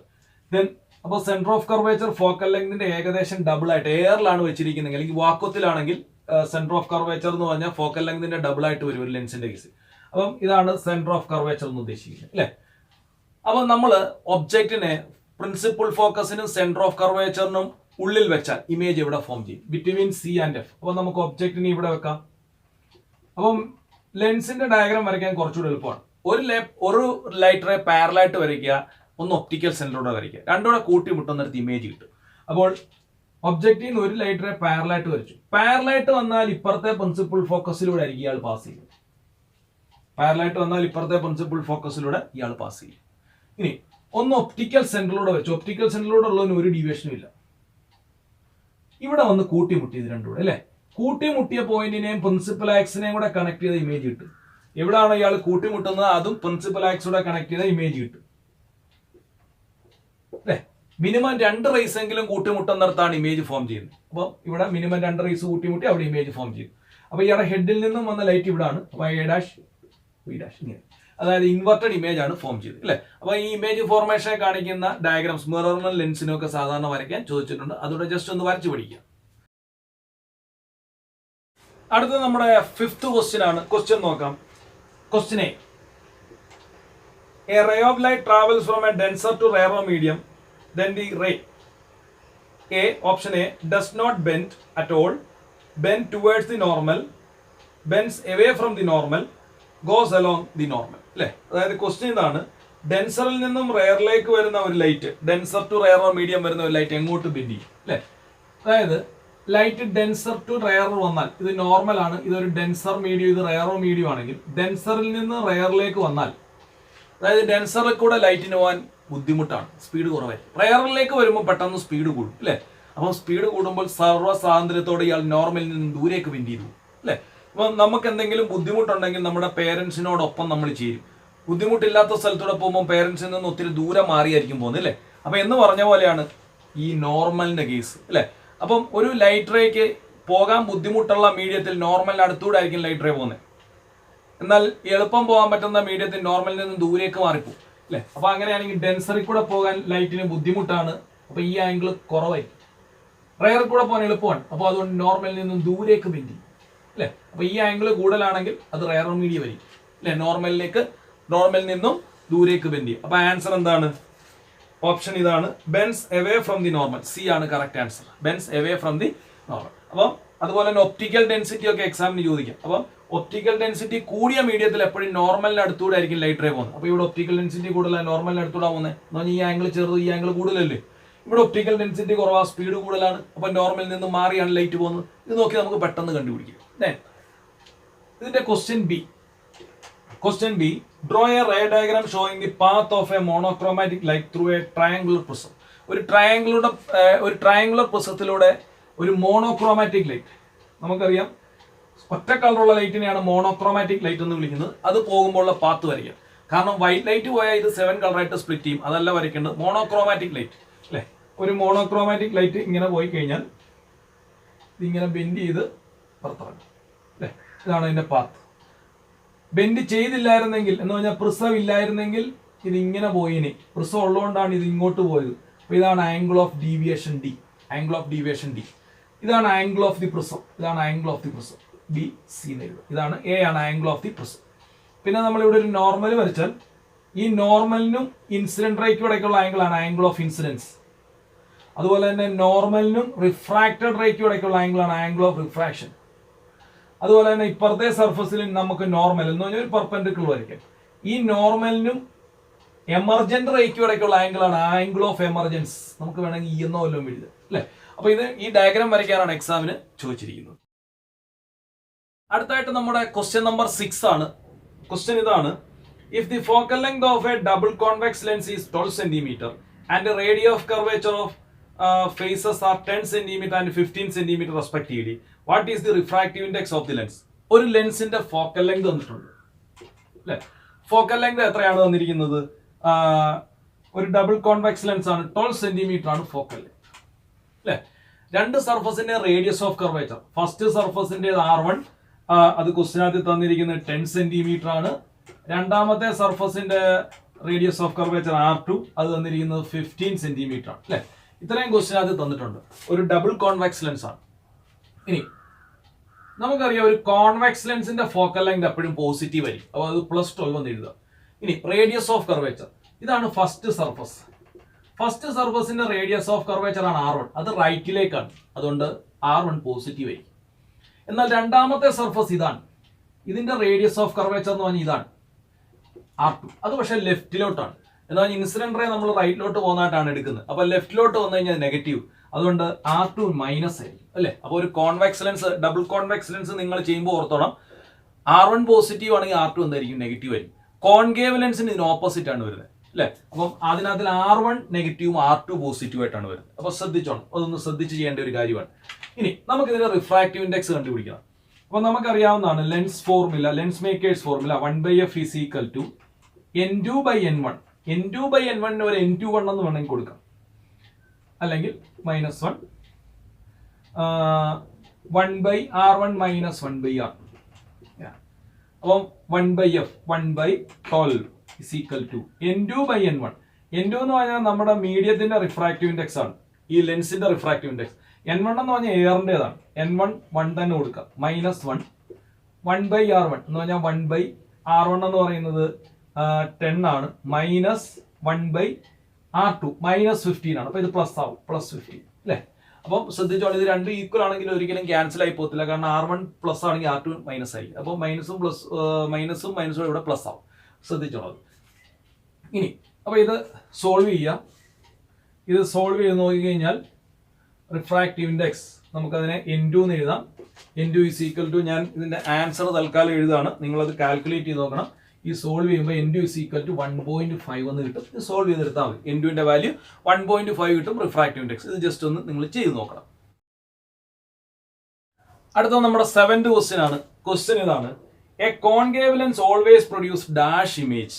ദെൻ അപ്പോൾ സെന്റർ ഓഫ് കർവേച്ചർ ഫോക്കൽ ലെങ്തിന്റെ ഏകദേശം ഡബിൾ ആയിട്ട് എയറിലാണ് വെച്ചിരിക്കുന്നത്, അല്ലെങ്കിൽ വാക്വത്തിലാണെങ്കിൽ സെന്റർ ഓഫ് കർവേച്ചർ എന്ന് പറഞ്ഞാൽ ഫോക്കൽ ലെങ്തിന്റെ ഡബിൾ ആയിട്ട് വരും ഒരു ലെൻസിന്റെ കേസ്. അപ്പം ഇതാണ് സെന്റർ ഓഫ് കർവേച്ചർ എന്ന് ഉദ്ദേശിക്കുന്നത് അല്ലെ. അപ്പൊ നമ്മൾ ഒബ്ജക്റ്റിനെ പ്രിൻസിപ്പൽ ഫോക്കസിനും സെന്റർ ഓഫ് കർവേച്ചറിനും ഉള്ളിൽ വെച്ചാൽ ഇമേജ് ഇവിടെ ഫോം ചെയ്യും, ബിറ്റ്വീൻ സി ആൻഡ് എഫ്. അപ്പൊ നമുക്ക് ഒബ്ജക്റ്റിനെ ഇവിടെ വെക്കാം. അപ്പം ലെൻസിന്റെ ഡയഗ്രാം വരയ്ക്കാൻ കുറച്ചുകൂടി എളുപ്പമാണ്. ഒരു ലൈറ്റ് റേ പാരലായിട്ട് വരയ്ക്കുക, ഒന്ന് ഒപ്റ്റിക്കൽ സെന്ററിലൂടെ വരയ്ക്കുക, രണ്ടുകൂടെ കൂട്ടിമുട്ടുന്നിടത്ത് ഇമേജ് കിട്ടും. അപ്പോൾ ഒബ്ജക്റ്റിൽ നിന്ന് ഒരു ലൈറ്റ് റേ പാരലായിട്ട് വരച്ചു. പാരലായിട്ട് വന്നാൽ ഇപ്പുറത്തെ പ്രിൻസിപ്പൽ ഫോക്കസിലൂടെ ആയിരിക്കും ഇയാൾ പാസ് ചെയ്യുന്നത്. പാരലായിട്ട് വന്നാൽ ഇപ്പുറത്തെ പ്രിൻസിപ്പൽ ഫോക്കസിലൂടെ ഇയാൾ പാസ് ചെയ്യും. ഇനി ഒന്ന് ഒപ്റ്റിക്കൽ സെന്ററിലൂടെ വെച്ചു. ഒപ്റ്റിക്കൽ സെന്ററിലൂടെ ഉള്ളതിന് ഒരു ഡീവിയേഷനും ഇല്ല. ഇവിടെ വന്ന് കൂട്ടിമുട്ടി ഇത് രണ്ടുകൂടെ അല്ലെ. കൂട്ടിമുട്ടിയ പോയിന്റിനെയും പ്രിൻസിപ്പൽ ആക്സിനെയും കൂടെ കണക്ട് ചെയ്ത ഇമേജ് കിട്ടും. എവിടെയാണ് ഇയാൾ കൂട്ടിമുട്ടുന്നത് അതും പ്രിൻസിപ്പൽ ആക്സിലൂടെ കണക്ട് ചെയ്ത ഇമേജ് കിട്ടും അല്ലെ. മിനിമം 2 റേസ് എങ്കിലും കൂട്ടിമുട്ടുന്നിടത്താണ് ഇമേജ് ഫോം ചെയ്യുന്നത്. അപ്പോൾ ഇവിടെ മിനിമം 2 റേസ് കൂട്ടിമുട്ടി അവിടെ ഇമേജ് ഫോം ചെയ്തു. അപ്പൊ ഇയാളുടെ ഹെഡിൽ നിന്നും വന്ന ലൈറ്റ് ഇവിടാണ്. അപ്പൊ A' B' ഇങ്ങനെ, അതായത് ഇൻവെർട്ടഡ് ഇമേജ് ആണ് ഫോം ചെയ്തത് അല്ലെ. അപ്പൊ ഈ ഇമേജ് ഫോർമേഷനെ കാണിക്കുന്ന ഡയഗ്രാംസ് മിററിനും ലെൻസിനും ഒക്കെ സാധാരണ വരയ്ക്കാൻ ചോദിച്ചിട്ടുണ്ട്. അതുകൊണ്ട് ജസ്റ്റ് ഒന്ന് വരച്ചു പഠിക്കാം. അടുത്തത് നമ്മുടെ 5th ക്വസ്റ്റ്യൻ ആണ്. ക്വസ്റ്റ്യൻ നോക്കാം. Question a ray of light travels from a denser to rarer medium, then the ray option A does not bend at all, bend towards the normal, bends away from the normal, goes along the normal അല്ലെ. അതായത് ക്വസ്റ്റ്യൻ ഇതാണ്, ഡെൻസറിൽ നിന്നും റെയറിലേക്ക് വരുന്ന ഒരു light, denser to rarer medium വരുന്ന ഒരു ലൈറ്റ് എങ്ങോട്ട് ബെൻഡ് ചെയ്യും അല്ലെ. അതായത് ലൈറ്റ് ഡെൻസർ ടു റെയർ വന്നാൽ ഇത് നോർമൽ ആണ്, ഇതൊരു ഡെൻസർ മീഡിയം, ഇത് റെയറോ മീഡിയം ആണെങ്കിൽ ഡെൻസറിൽ നിന്ന് റെയറിലേക്ക് വന്നാൽ, അതായത് ഡെൻസറിൽ കൂടെ ലൈറ്റിന് പോകാൻ ബുദ്ധിമുട്ടാണ്, സ്പീഡ് കുറവായിരിക്കും. റെയറിലേക്ക് വരുമ്പോൾ പെട്ടെന്ന് സ്പീഡ് കൂടും അല്ലേ. അപ്പം സ്പീഡ് കൂടുമ്പോൾ സർവ്വ സ്വാതന്ത്ര്യത്തോടെ ഇയാൾ നോർമലിൽ നിന്ന് ദൂരേക്ക് വെൻഡ് ചെയ്തു അല്ലേ. അപ്പം നമുക്ക് എന്തെങ്കിലും ബുദ്ധിമുട്ടുണ്ടെങ്കിൽ നമ്മുടെ പേരൻസിനോടൊപ്പം നമ്മൾ ചേരും. ബുദ്ധിമുട്ടില്ലാത്ത സ്ഥലത്തൂടെ പോകുമ്പോൾ പേരൻസിൽ നിന്ന് ഒത്തിരി ദൂരം മാറിയായിരിക്കും പോകുന്നത് അല്ലേ. അപ്പം എന്ന് പറഞ്ഞ പോലെയാണ് ഈ നോർമലിന്റെ കേസ് അല്ലേ. അപ്പം ഒരു ലൈറ്റ് റേക്ക് പോകാൻ ബുദ്ധിമുട്ടുള്ള മീഡിയത്തിൽ നോർമലിന് അടുത്തൂടെ ആയിരിക്കും ലൈറ്റ് റേ പോകുന്നത്. എന്നാൽ എളുപ്പം പോകാൻ പറ്റുന്ന മീഡിയത്തിൽ നോർമലിൽ നിന്ന് ദൂരേക്ക് മാറിപ്പോകും അല്ലേ. അപ്പൊ അങ്ങനെയാണെങ്കിൽ ഡെൻസറിൽ കൂടെ പോകാൻ ലൈറ്റിന് ബുദ്ധിമുട്ടാണ്, അപ്പൊ ഈ ആംഗിൾ കുറവായിരിക്കും. റെയറിൽ കൂടെ പോകാൻ എളുപ്പമാണ്, അപ്പോൾ അതുകൊണ്ട് നോർമലിൽ നിന്നും ദൂരേക്ക് ബെൻഡ് ചെയ്യും അല്ലേ. അപ്പൊ ഈ ആംഗിൾ കൂടുതലാണെങ്കിൽ അത് റെയർ മീഡിയം വരും അല്ലെ, നോർമലിൽ നിന്നും ദൂരേക്ക് ബെൻഡ് ചെയ്യും. അപ്പൊ ആൻസർ എന്താണ്? ഓപ്ഷൻ ഇതാണ്, bends away from the normal. C ആണ് correct answer, bends away from the normal. അപ്പം അതുപോലെ തന്നെ ഒപ്റ്റിക്കൽ ഡെൻസിറ്റി ഒക്കെ എക്സാമിന് ചോദിക്കാം. അപ്പം ഒപ്റ്റിക്കൽ ഡെൻസിറ്റി കൂടിയ മീഡിയത്തിൽ എപ്പോഴും നോർമലിന് അടുത്തൂടെ ആയിരിക്കും ലൈറ്റ് റേ പോകുന്നത്. അപ്പോൾ ഇവിടെ ഒപ്റ്റിക്കൽ ഡെൻസിറ്റി കൂടുതലാണ്, നോർമലിന് അടുത്തൂടെ പോകുന്നത് എന്ന് പറഞ്ഞാൽ ഈ ആംഗിൾ ചെറുത്, ഈ ആംഗിൾ കൂടുതലല്ലേ. ഇവിടെ ഒപ്റ്റിക്കൽ ഡെൻസിറ്റി കുറവാ, സ്പീഡ് കൂടുതലാണ്, അപ്പോൾ നോർമലിൽ നിന്ന് മാറിയാണ് ലൈറ്റ് പോകുന്നത്. ഇത് നോക്കി നമുക്ക് പെട്ടെന്ന് കണ്ടുപിടിക്കാം. ഇതിന്റെ question B, draw a ray diagram showing the path of a monochromatic light through a triangular prism. ഒരു ട്രയാങ്കുലർ പ്രിസത്തിലൂടെ ഒരു മോണോക്രോമാറ്റിക് ലൈറ്റ്, നമുക്കറിയാം ഒറ്റ കളറുള്ള ലൈറ്റിനെയാണ് മോണോക്രോമാറ്റിക് ലൈറ്റ് എന്ന് വിളിക്കുന്നത്. അത് പോകുമ്പോഴുള്ള പാത്ത് വരയ്ക്കുക. കാരണം വൈറ്റ് ലൈറ്റ് പോയാൽ ഇത് 7 കളറായിട്ട് സ്പ്ലിറ്റ് ചെയ്യും, അതല്ല വരയ്ക്കേണ്ടത്. മോണോക്രോമാറ്റിക് ലൈറ്റ് അല്ലേ, ഒരു മോണോക്രോമാറ്റിക് ലൈറ്റ് ഇങ്ങനെ പോയി കഴിഞ്ഞാൽ ഇതിങ്ങനെ ബെൻഡ് ചെയ്ത് പുറത്തിറങ്ങും അല്ലേ. ഇതാണ് അതിന്റെ പാത്ത്. ബെൻഡ് ചെയ്തില്ലായിരുന്നെങ്കിൽ എന്ന് പറഞ്ഞാൽ പ്രിസം ഇല്ലായിരുന്നെങ്കിൽ ഇത് ഇങ്ങനെ പോയിനി, പ്രിസം ഉള്ളതുകൊണ്ടാണ് ഇത് ഇങ്ങോട്ട് പോയത്. അപ്പൊ ഇതാണ് ആംഗിൾ ഓഫ് ഡീവിയേഷൻ ഡി, ഇതാണ് angle of the prism, B C എന്ന് എഴുതും. ഇതാണ് എ ആണ് ആംഗിൾ ഓഫ് ദി പ്രിസം. പിന്നെ നമ്മൾ ഇവിടെ ഒരു നോർമൽ വരച്ചാൽ ഈ നോർമലിനും ഇൻസിഡന്റ് റേക്കും ഇടയ്ക്കുള്ള ആംഗിൾ ആണ് ആംഗിൾ ഓഫ് ഇൻസിഡൻസ്. അതുപോലെ തന്നെ നോർമലിനും റിഫ്രാക്റ്റഡ് റേക്കും ഇടയ്ക്കുള്ള ആംഗിൾ ആണ് ആംഗിൾ ഓഫ് റിഫ്രാക്ഷൻ. അതുപോലെ തന്നെ ഇപ്പുറത്തെ സർഫസിൽ നമുക്ക് നോർമൽ എന്ന് പറഞ്ഞാൽ ഒരു പെർപെൻഡിക്കുലർ വരയ്ക്കാം. ഈ നോർമലിനും എമർജന്റ് റേക്കും ഇടയ്ക്കുള്ള ആംഗിൾ ആണ് ആംഗിൾ ഓഫ് എമർജൻസ്. നമുക്ക് വേണമെങ്കിൽ ഈ എന്നോ വല്ലതും എഴുതാം അല്ലെ. അപ്പൊ ഇത് ഈ ഡയഗ്രാം വരയ്ക്കാനാണ് എക്സാമിന് ചോദിച്ചിരിക്കുന്നത്. അടുത്തായിട്ട് നമ്മുടെ ക്വസ്റ്റ്യൻ നമ്പർ 6 ആണ്. ക്വസ്റ്റ്യൻ ഇതാണ്, if the focal length of a double convex lens is 12 cm and radius of curvature of faces are 10 cm and 15 cm respectively, what is the refractive index of the lens? ഒരു ലെൻസിന്റെ ഫോക്കൽ ലെങ്ത് തന്നിട്ടുണ്ട് അല്ലെ. ഫോക്കൽ ലെങ്ത് എത്രയാണ് തന്നിരിക്കുന്നത്? ഒരു ഡബിൾ കോൺവെക്സ് ലെൻസ് ആണ്, 12 cm ആണ് ഫോക്കൽ ലെങ്ത് അല്ലെ. രണ്ട് സർഫസിന്റെ റേഡിയസ് ഓഫ് കർവേച്ചർ, ഫസ്റ്റ് സർഫസിന്റെ R1 അത് ക്വസ്റ്റിനകത്ത് തന്നിരിക്കുന്നത് 10 cm ആണ്. രണ്ടാമത്തെ സർഫസിന്റെ റേഡിയസ് ഓഫ് കർവേച്ചർ R2 അത് തന്നിരിക്കുന്നത് 15 cm ആണ് അല്ലെ. ഇത്രയും ക്വസ്റ്റിനകത്ത് തന്നിട്ടുണ്ട്. ഒരു ഡബിൾ കോൺവെക്സ് ലെൻസ് ആണ്. ഇനി നമുക്കറിയാം ഒരു കോൺവെക്സ് ലെൻസിന്റെ ഫോക്കൽ ലെങ്ത് എപ്പോഴും പോസിറ്റീവ് ആയിരിക്കും, അപ്പോൾ അത് +12 എന്ന് എഴുതുക. ഇനി റേഡിയസ് ഓഫ് കർവേച്ചർ, ഇതാണ് ഫസ്റ്റ് സർഫസിന്റെ റേഡിയസ് ഓഫ് കർവേച്ചർ ആണ് R1, അത് റൈറ്റിലേക്കാണ്, അതുകൊണ്ട് R1 പോസിറ്റീവ് ആയിരിക്കും. എന്നാൽ രണ്ടാമത്തെ സർഫസ് ഇതാണ്, ഇതിന്റെ റേഡിയസ് ഓഫ് കർവേച്ചർ എന്ന് പറഞ്ഞാൽ ഇതാണ് R2, അത് പക്ഷേ ലെഫ്റ്റിലോട്ടാണ്. എന്നാൽ ഇൻസിഡന്റ് റേ നമ്മൾ റൈറ്റിലോട്ട് പോകുന്നതായിട്ടാണ് എടുക്കുന്നത്, അപ്പൊ ലെഫ്റ്റിലോട്ട് വന്നു കഴിഞ്ഞാൽ നെഗറ്റീവ്, അതുകൊണ്ട് R2 മൈനസ് ആയിരിക്കും അല്ലെ. അപ്പൊ ഒരു convex lens, double convex lens നിങ്ങൾ ചെയ്യുമ്പോൾ ഓർത്തോണം, R1 പോസിറ്റീവ് ആണെങ്കിൽ R2 എന്തായിരിക്കും? നെഗറ്റീവ് ആയിരിക്കും. കോൺകേവ് ലെൻസിന് ഇതിന് ഓപ്പോസിറ്റ് ആണ് വരുന്നത് അല്ലെ. അപ്പം അതിനകത്തിൽ R1 നെഗറ്റീവും R2 പോസിറ്റീവ് ആയിട്ടാണ് വരുന്നത്. അപ്പൊ ശ്രദ്ധിച്ചോണം, അതൊന്ന് ശ്രദ്ധിച്ച് ചെയ്യേണ്ട ഒരു കാര്യമാണ്. ഇനി നമുക്ക് ഇതിന്റെ റിഫ്രാക്റ്റീവ് ഇൻഡെക്സ് കണ്ടുപിടിക്കണം. അപ്പൊ നമുക്കറിയാവുന്നതാണ് lens makers formula 1/f is equal to N2/N1. N2/N1 ഒരു N21 എന്ന് വേണമെങ്കിൽ കൊടുക്കാം, അല്ലെങ്കിൽ -1 1/R1 - 1/R. അപ്പം 1/f 1/12 is equal to N2/N1. N2 എന്ന് പറഞ്ഞാൽ നമ്മുടെ മീഡിയത്തിന്റെ റിഫ്രാക്റ്റീവ് ഇൻഡെക്സ് ആണ്, ഈ ലെൻസിന്റെ റിഫ്രാക്റ്റീവ് ഇൻഡെക്സ്. N1 എന്ന് പറഞ്ഞാൽ എയറിന്റേതാണ്, N1 1 തന്നെ കൊടുക്കാം, -1 1/R1 എന്ന് പറഞ്ഞാൽ 1/R1 എന്ന് പറയുന്നത് 10 ആണ്, -1/R2 -15 ആണ്. അപ്പൊ ഇത് പ്ലസ് ആവും, +15 അല്ലെ. അപ്പം ശ്രദ്ധിച്ചോളൂ, ഇത് രണ്ടും ഈക്വൽ ആണെങ്കിൽ ഒരിക്കലും ക്യാൻസൽ ആയി പോകത്തില്ല, കാരണം R1 പ്ലസ് ആണെങ്കിൽ R2 മൈനസ് ആയിരിക്കും. അപ്പോൾ മൈനസും ഇവിടെ പ്ലസ് ആവും, ശ്രദ്ധിച്ചോളൂ. ഇനി അപ്പൊ ഇത് സോൾവ് ചെയ്യാം. ഇത് സോൾവ് ചെയ്ത് നോക്കിക്കഴിഞ്ഞാൽ റിഫ്രാക്റ്റീവ് ഇൻഡെക്സ് നമുക്കതിനെ n2 എന്ന് എഴുതാം. n2 ഈസ് ഈക്വൽ ടു, ഞാൻ ഇതിന്റെ ആൻസർ തൽക്കാലം എഴുതാണ്, നിങ്ങളത് കാൽക്കുലേറ്റ് ചെയ്ത് നോക്കണം. ഈ സോൾവ് ചെയ്യുമ്പോൾ n2 ഈസ് ഈക്വൽ ടു 1.5 എന്ന് കിട്ടും. ഇത് സോൾവ് ചെയ്തെടുത്താൽ മതി. n2ന്റെ വാല്യൂ 1.5 കിട്ടും റിഫ്രാക്റ്റീവ് ഇൻഡെക്സ്. ഇത് ജസ്റ്റ് ഒന്ന് നിങ്ങൾ ചെയ്ത് നോക്കണം. അടുത്ത നമ്മുടെ 7th ക്വസ്റ്റ്യൻ ആണ്. ക്വസ്റ്റ്യൻ ഇതാണ്: A concave lens always produce dash image.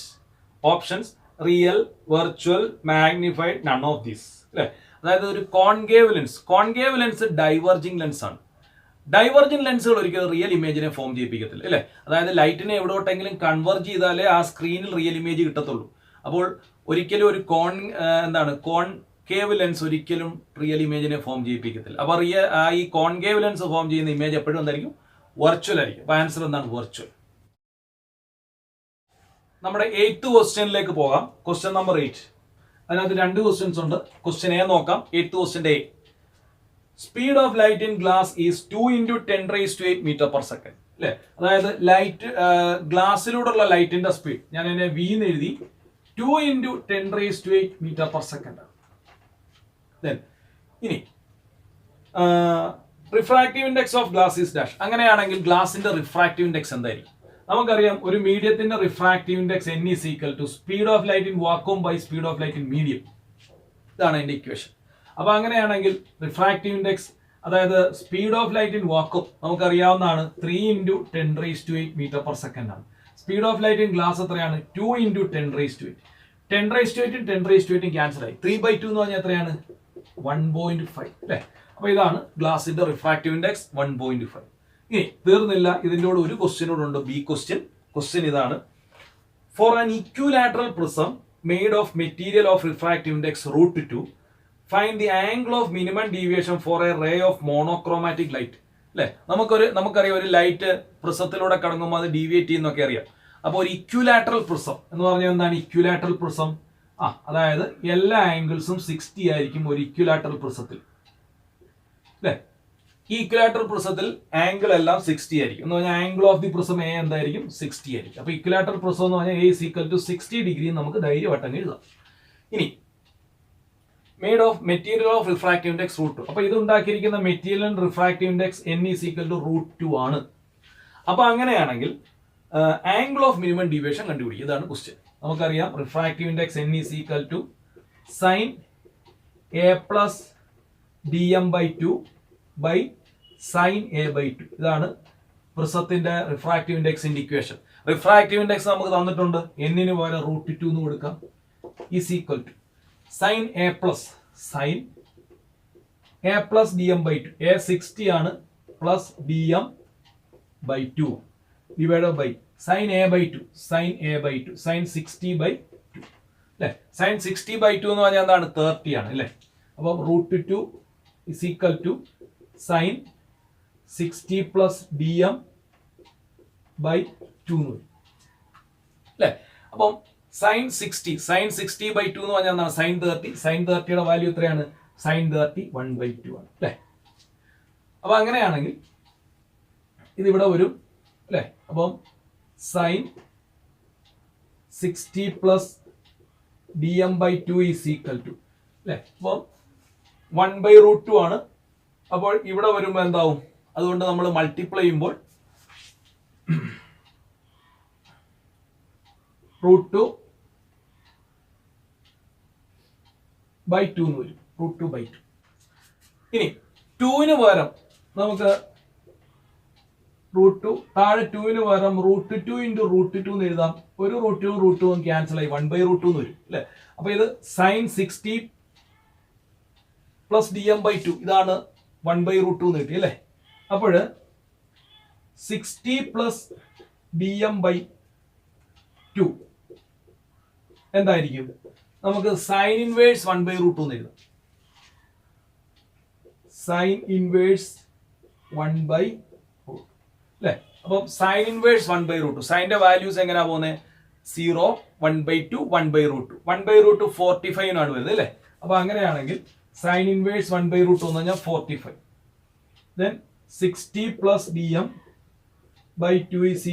Options real, virtual, magnified, none of these. അല്ലെ, അതായത് ഒരു കോൺകേവ് ലെൻസ് ഡൈവർജിങ് ലെൻസ് ആണ്. ഡൈവർജിങ് ലെൻസുകൾ ഒരിക്കലും റിയൽ ഇമേജിനെ ഫോം ചെയ്യിപ്പിക്കത്തില്ല, അല്ലേ? അതായത് ലൈറ്റിനെ എവിടോട്ടെങ്കിലും കൺവെർജ് ചെയ്താലേ ആ സ്ക്രീനിൽ റിയൽ ഇമേജ് കിട്ടത്തുള്ളൂ. അപ്പോൾ ഒരിക്കലും ഒരു കോൺകേവ് ലെൻസ് ഒരിക്കലും റിയൽ ഇമേജിനെ ഫോം ചെയ്യിപ്പിക്കത്തില്ല. അപ്പോൾ ഈ കോൺകേവ് ലെൻസ് ഫോം ചെയ്യുന്ന ഇമേജ് എപ്പോഴും എന്തായിരിക്കും? വെർച്വൽ ആയിരിക്കും. അപ്പോൾ ആൻസർ എന്താണ്? വെർച്വൽ. നമ്മുടെ 8th ക്വസ്റ്റ്യനിലേക്ക് പോകാം. Question number 8. അതിനകത്ത് 2 ക്വസ്റ്റ്യൻസ് ഉണ്ട്. ക്വസ്റ്റ്യൻ എ നോക്കാം. 8th ക്വസ്റ്റ്യന്റെ A. Speed of light in glass is 2 × 10⁸ metre per second. അല്ലെ, അതായത് ലൈറ്റ് ഗ്ലാസ്സിലൂടെയുള്ള ലൈറ്റിന്റെ സ്പീഡ് ഞാൻ അതിനെ v എന്ന് എഴുതി. 2 × 10⁸ മീറ്റർ പെർ സെക്കൻഡ്. ഇനി refractive index of glass is dash. അങ്ങനെയാണെങ്കിൽ ഗ്ലാസിന്റെ റിഫ്രാക്റ്റീവ് ഇൻഡെക്സ് എന്തായിരിക്കും? നമുക്കറിയാം, ഒരു മീഡിയത്തിന്റെ refractive index n is equal to speed of light in vacuum by speed of light in medium. ഇതാണ് അതിന്റെ ഇക്വേഷൻ. അപ്പൊ അങ്ങനെയാണെങ്കിൽ റിഫ്രാക്റ്റീവ് ഇൻഡെക്സ്, അതായത് speed of light in vacuum നമുക്കറിയാവുന്നതാണ് 3 × 10⁸ മീറ്റർ പെർ സെക്കൻഡ് ആണ്. Speed of light in glass എത്രയാണ്? 2 × 10⁸. 10⁸ 10⁸ ക്യാൻസൽ ആയി. 3/2 എന്ന് പറഞ്ഞാൽ എത്രയാണ്? 1.5. അല്ലെ, അപ്പൊ ഇതാണ് ഗ്ലാസിന്റെ റിഫ്രാക്റ്റീവ് ഇൻഡെക്സ് 1.5. ഇനി തീർന്നില്ല, ഇതിൻ്റെ കൂടെ ഒരു ക്വസ്റ്റ്യനോട് ഉണ്ട്, ബി ക്വസ്റ്റ്യൻ. ക്വസ്റ്റ്യൻ ഇതാണ്: for an equilateral prism made of material of refractive index √2 find the angle of minimum deviation for a ray of monochromatic light. അല്ലെ, നമുക്കറിയാം ഒരു ലൈറ്റ് പ്രിസത്തിലൂടെ കടങ്ങുമ്പോൾ അത് ഡീവിയേറ്റ് ചെയ്യുന്നൊക്കെ അറിയാം. അപ്പോൾ ഒരു ഇക്വിലാറ്ററൽ പ്രിസം എന്ന് പറഞ്ഞാൽ എന്താണ്? ഇക്വിലാറ്ററൽ പ്രിസം അതായത് എല്ലാ ആംഗിൾസും 60 ആയിരിക്കും ഒരു ഇക്വിലാറ്ററൽ പ്രിസത്തിൽ. അല്ലെ, ഈ ഇക്വിലാറ്ററൽ പ്രിസത്തിൽ ആംഗിൾ എല്ലാം 60 ആയിരിക്കും. എന്ന് പറഞ്ഞാൽ angle of the prism A എന്തായിരിക്കും? 60 ആയിരിക്കും. അപ്പൊ ഇക്വിലാറ്ററൽ പ്രിസം എന്ന് പറഞ്ഞാൽ A = 60° നമുക്ക് ധൈര്യമായിട്ട് എഴുതാം. ഇനി made of material of refractive index √2. അപ്പൊ ഇത് ഉണ്ടാക്കിയിരിക്കുന്ന മെറ്റീരിയൽ റിഫ്രാക്റ്റീവ് ഇൻഡെക്സ് n = √2 ആണ്. അപ്പൊ അങ്ങനെയാണെങ്കിൽ ആംഗിൾ ഓഫ് മിനിമം ഡീവിയേഷൻ കണ്ടുപിടിക്കും. ഇതാണ് ക്വസ്റ്റ്യൻ. നമുക്കറിയാം refractive index n = sin a + dm/2 by sin a/2. ഇതാണ് പ്രിസത്തിന്റെ റിഫ്രാക്റ്റീവ് ഇൻഡെക്സിന്റെ ഇക്വേഷൻ. റിഫ്രാക്റ്റീവ് ഇൻഡെക്സ് നമുക്ക് തന്നിട്ടുണ്ട്, n ന് പകരം √2 എന്ന് കൊടുക്കാം. = sin a + dm/2. a 60 ആണ്, plus dm/2 divided by sin a/2. sin 60/2. അല്ലെ, sin 60/2 എന്ന് പറഞ്ഞാൽ എന്താണ്? 30 ആണ്. അല്ലെ, അപ്പം √2 = sin 60 + dm/2 എന്ന് വരും. അല്ലെ, അപ്പം sin 60/2 എന്ന് പറഞ്ഞാൽ എന്താണ്? sin 30. sin 30യുടെ വാല്യൂ എത്രയാണ്? sin 30 1/2 ആണ്. അല്ലെ, അപ്പൊ അങ്ങനെയാണെങ്കിൽ ഇതിവിടെ വരും. അല്ലെ, അപ്പം sin 60 + dm/2 = അല്ലെ, അപ്പം 1/√2 ആണ്. അപ്പോൾ ഇവിടെ വരുമ്പോൾ എന്താവും? അതുകൊണ്ട് നമ്മൾ മൾട്ടിപ്ലൈ ചെയ്യുമ്പോൾ √2/2 എന്ന് വരും. √2/2. ഇനി 2ന് പകരം നമുക്ക് √2, താഴെ 2ന് പകരം √2 × √2 എന്ന് എഴുതാം. ഒരു √2 ക്യാൻസൽ ആയി 1/√2 എന്ന് വരും. അല്ലെ, അപ്പൊ ഇത് sin 60 + dm/2 ഇതാണ് 1/√2 എന്ന് കിട്ടി. അല്ലെ, അപ്പോൾ 60 + dm/2 എന്തായിരിക്കും? നമുക്ക് sin 1 1/√2 എന്ന് എഴുതാം. sin 1 അല്ലെ, അപ്പം sin 1/√2. സൈന്റെ വാല്യൂസ് എങ്ങനെയാ പോകുന്നത്? 0, 1/2, 1/√2. 1/√2 45 ആണ് വരുന്നത്. അല്ലെ, അപ്പൊ അങ്ങനെയാണെങ്കിൽ sin 1 1/√2 എന്ന് പറഞ്ഞാൽ 45. then 60 + dm/2 =